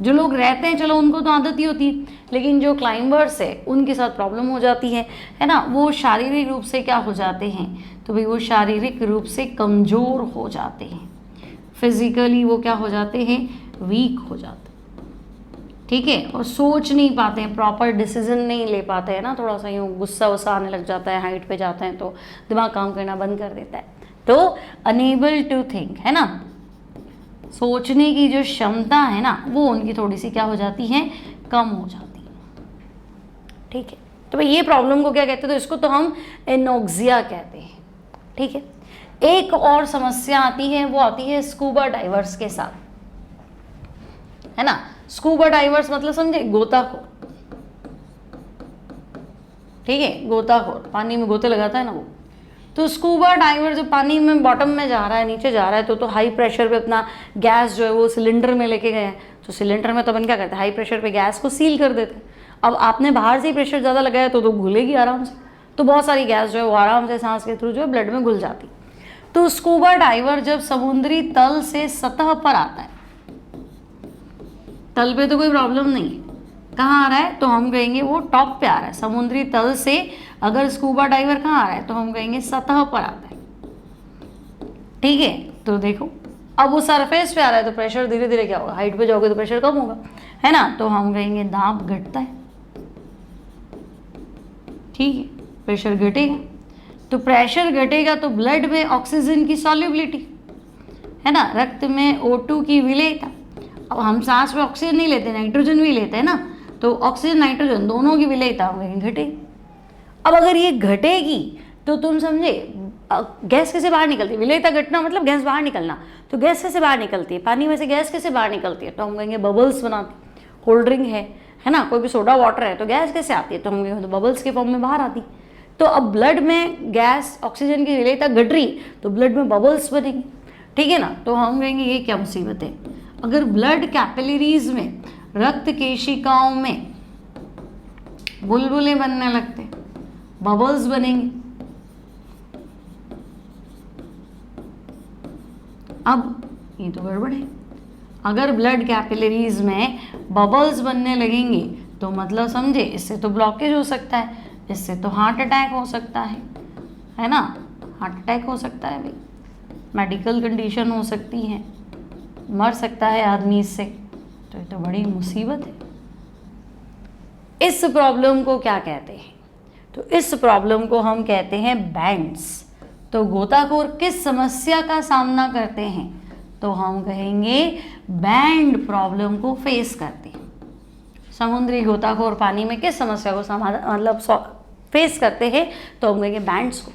जो लोग रहते हैं, चलो उनको तो आदत ही होती है, लेकिन जो क्लाइंबर्स है उनके साथ प्रॉब्लम हो जाती है ना। वो शारीरिक रूप से क्या हो जाते हैं, तो भाई वो शारीरिक रूप से कमज़ोर हो जाते हैं, फिजिकली वो क्या हो जाते हैं, वीक हो जाते हैं। ठीक है, और सोच नहीं पाते हैं, प्रॉपर डिसीजन नहीं ले पाते हैं ना, थोड़ा सा यूँ गुस्सा वुस्सा आने लग जाता है, हाइट पे जाते हैं तो दिमाग काम करना बंद कर देता है, तो अनेबल टू थिंक, है ना, सोचने की जो क्षमता है ना वो उनकी थोड़ी सी क्या हो जाती है, कम हो जाती है। ठीक है, तो भाई ये प्रॉब्लम को क्या कहते हैं, तो इसको तो हम एनोक्सिया कहते हैं। ठीक है, एक और समस्या आती है, वो आती है स्कूबा डाइवर्स के साथ, है ना। स्कूबा डाइवर्स मतलब समझे, गोताखोर। ठीक है, गोताखोर पानी में गोते लगाता है ना वो, तो स्कूबा डाइवर जो पानी में बॉटम में जा रहा है, नीचे जा रहा है, तो हाई प्रेशर पे अपना गैस जो है वो सिलेंडर में लेके गए हैं, तो सिलेंडर में तो अपन क्या करते हैं, हाई प्रेशर पे गैस को सील कर देते हैं। अब आपने बाहर से ही प्रेशर ज़्यादा लगाया तो घुलेगी आराम से, तो बहुत सारी गैस जो है वो आराम से सांस के थ्रू जो है ब्लड में घुल जाती। तो स्कूबा डाइवर जब समुद्री तल से सतह पर आता है, तल पे तो कोई प्रॉब्लम नहीं है, कहाँ आ रहा है, तो हम कहेंगे वो टॉप पे आ रहा है, समुद्री तल से अगर स्कूबा डाइवर कहाँ आ रहा है तो हम कहेंगे सतह पर आता है। ठीक है, तो देखो अब वो सरफेस पे आ रहा है तो प्रेशर धीरे धीरे क्या होगा, हाइट पे जाओगे तो प्रेशर कम होगा, है ना, तो हम कहेंगे दाब घटता है। ठीक है, प्रेशर घटेगा, तो प्रेशर घटेगा तो ब्लड में ऑक्सीजन की सॉल्युबिलिटी, है ना, रक्त में O2 की विलेयता। अब हम सांस में ऑक्सीजन नहीं लेते, नाइट्रोजन भी लेते हैं ना, तो ऑक्सीजन नाइट्रोजन दोनों की विलेयता हमें घटेगी। अब अगर ये घटेगी तो तुम समझे, गैस कैसे बाहर निकलती है, विलेयता घटना मतलब गैस बाहर निकलना, तो गैस कैसे बाहर निकलती है, पानी में से गैस कैसे बाहर निकलती है, तो हम कहेंगे बबल्स बनाती। कोल्ड ड्रिंक है ना, कोई भी सोडा वाटर है तो गैस कैसे आती है, तो हम कहेंगे तो बबल्स के फॉर्म में बाहर आती। तो अब ब्लड में गैस ऑक्सीजन की विलेयता घट रही तो ब्लड में बबल्स बनेंगे, ठीक है ना। तो हम कहेंगे ये क्या मुसीबत है। अगर ब्लड कैपिलरीज में, रक्त केशिकाओं में बुलबुले बनने लगते, बबल्स बनेंगे। अब ये तो गड़बड़ है। अगर ब्लड कैपिलरीज में बबल्स बनने लगेंगे तो मतलब समझे, इससे तो ब्लॉकेज हो सकता है, इससे तो हार्ट अटैक हो सकता है ना। हार्ट अटैक हो सकता है भाई, मेडिकल कंडीशन हो सकती है, मर सकता है आदमी इससे। तो ये तो बड़ी मुसीबत है। इस प्रॉब्लम को क्या कहते हैं? तो इस प्रॉब्लम को हम कहते हैं बैंड्स। तो गोताखोर किस समस्या का सामना करते हैं? तो हम कहेंगे बैंड प्रॉब्लम को फेस करते हैं। समुद्री गोताखोर पानी में किस समस्या को मतलब फेस करते हैं? तो हम कहेंगे बैंड्स को।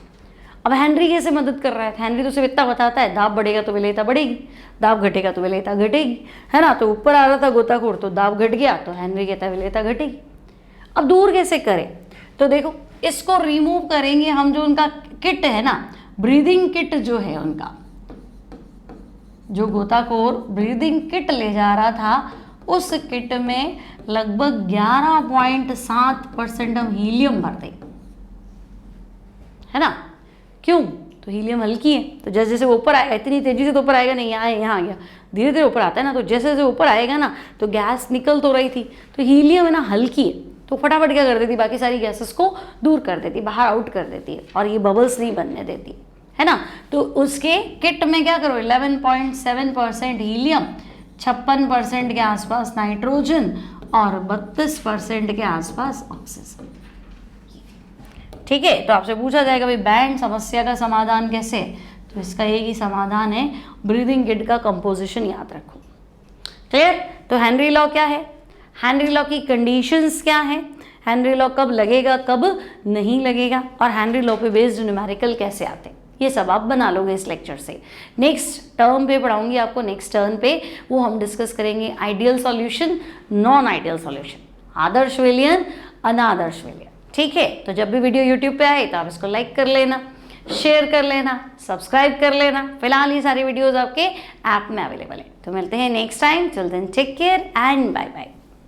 अब हेनरी कैसे मदद कर रहा है? हेनरी तो सिर्फ इतना बताता है, दाब बढ़ेगा तो विलेयता बढ़ेगी, दाब घटेगा तो विलेयता घटेगी, है ना। तो ऊपर आ रहा था गोताखोर, तो दाब घट गया, तो हेनरी कहता है विलेयता घटेगी। अब दूर कैसे करें? तो देखो, इसको रिमूव करेंगे हम। जो उनका किट है ना, ब्रीदिंग किट जो है उनका, जो गोताखोर ब्रीदिंग किट ले जा रहा था, उस किट में लगभग 11.7% हम हीलियम भरते है ना। क्यों? तो हीलियम हल्की है, तो जैसे जैसे वो ऊपर आएगा, इतनी तेजी से तो ऊपर आएगा नहीं, यहाँ आ गया, धीरे धीरे ऊपर आता है ना। तो जैसे जैसे ऊपर आएगा ना, तो गैस निकल तो रही थी, तो हीलियम है ना हल्की है, तो फटाफट क्या कर देती, बाकी सारी गैसेस को दूर कर देती, बाहर आउट कर देती है, और ये बबल्स नहीं बनने देती, है ना। तो उसके किट में क्या करो, 11.7% हीलियम, 56% के आसपास नाइट्रोजन और 32% के आसपास ऑक्सीजन। ठीक है। तो आपसे पूछा जाएगा भाई बैंड समस्या का समाधान कैसे? तो इसका एक ही समाधान है, ब्रीदिंग किट का कंपोजिशन याद रखो। क्लियर? तो हेनरी लॉ क्या है, हेनरी लॉ की कंडीशंस क्या है, हेनरी लॉ कब लगेगा कब नहीं लगेगा, और हेनरी लॉ पे बेस्ड न्यूमेरिकल कैसे आते हैं, ये सब आप बना लोगे इस लेक्चर से। नेक्स्ट टर्म पे पढ़ाऊंगी आपको, नेक्स्ट टर्म पे वो हम डिस्कस करेंगे ideal solution, non ideal solution, आदर्श विलयन, अनादर्श विलयन। ठीक है। तो जब भी वीडियो यूट्यूब पे आए तो आप इसको लाइक कर लेना, शेयर कर लेना, सब्सक्राइब कर लेना। फिलहाल ये सारी वीडियोस आपके ऐप में अवेलेबल है। तो मिलते हैं next time, till then take care and bye bye.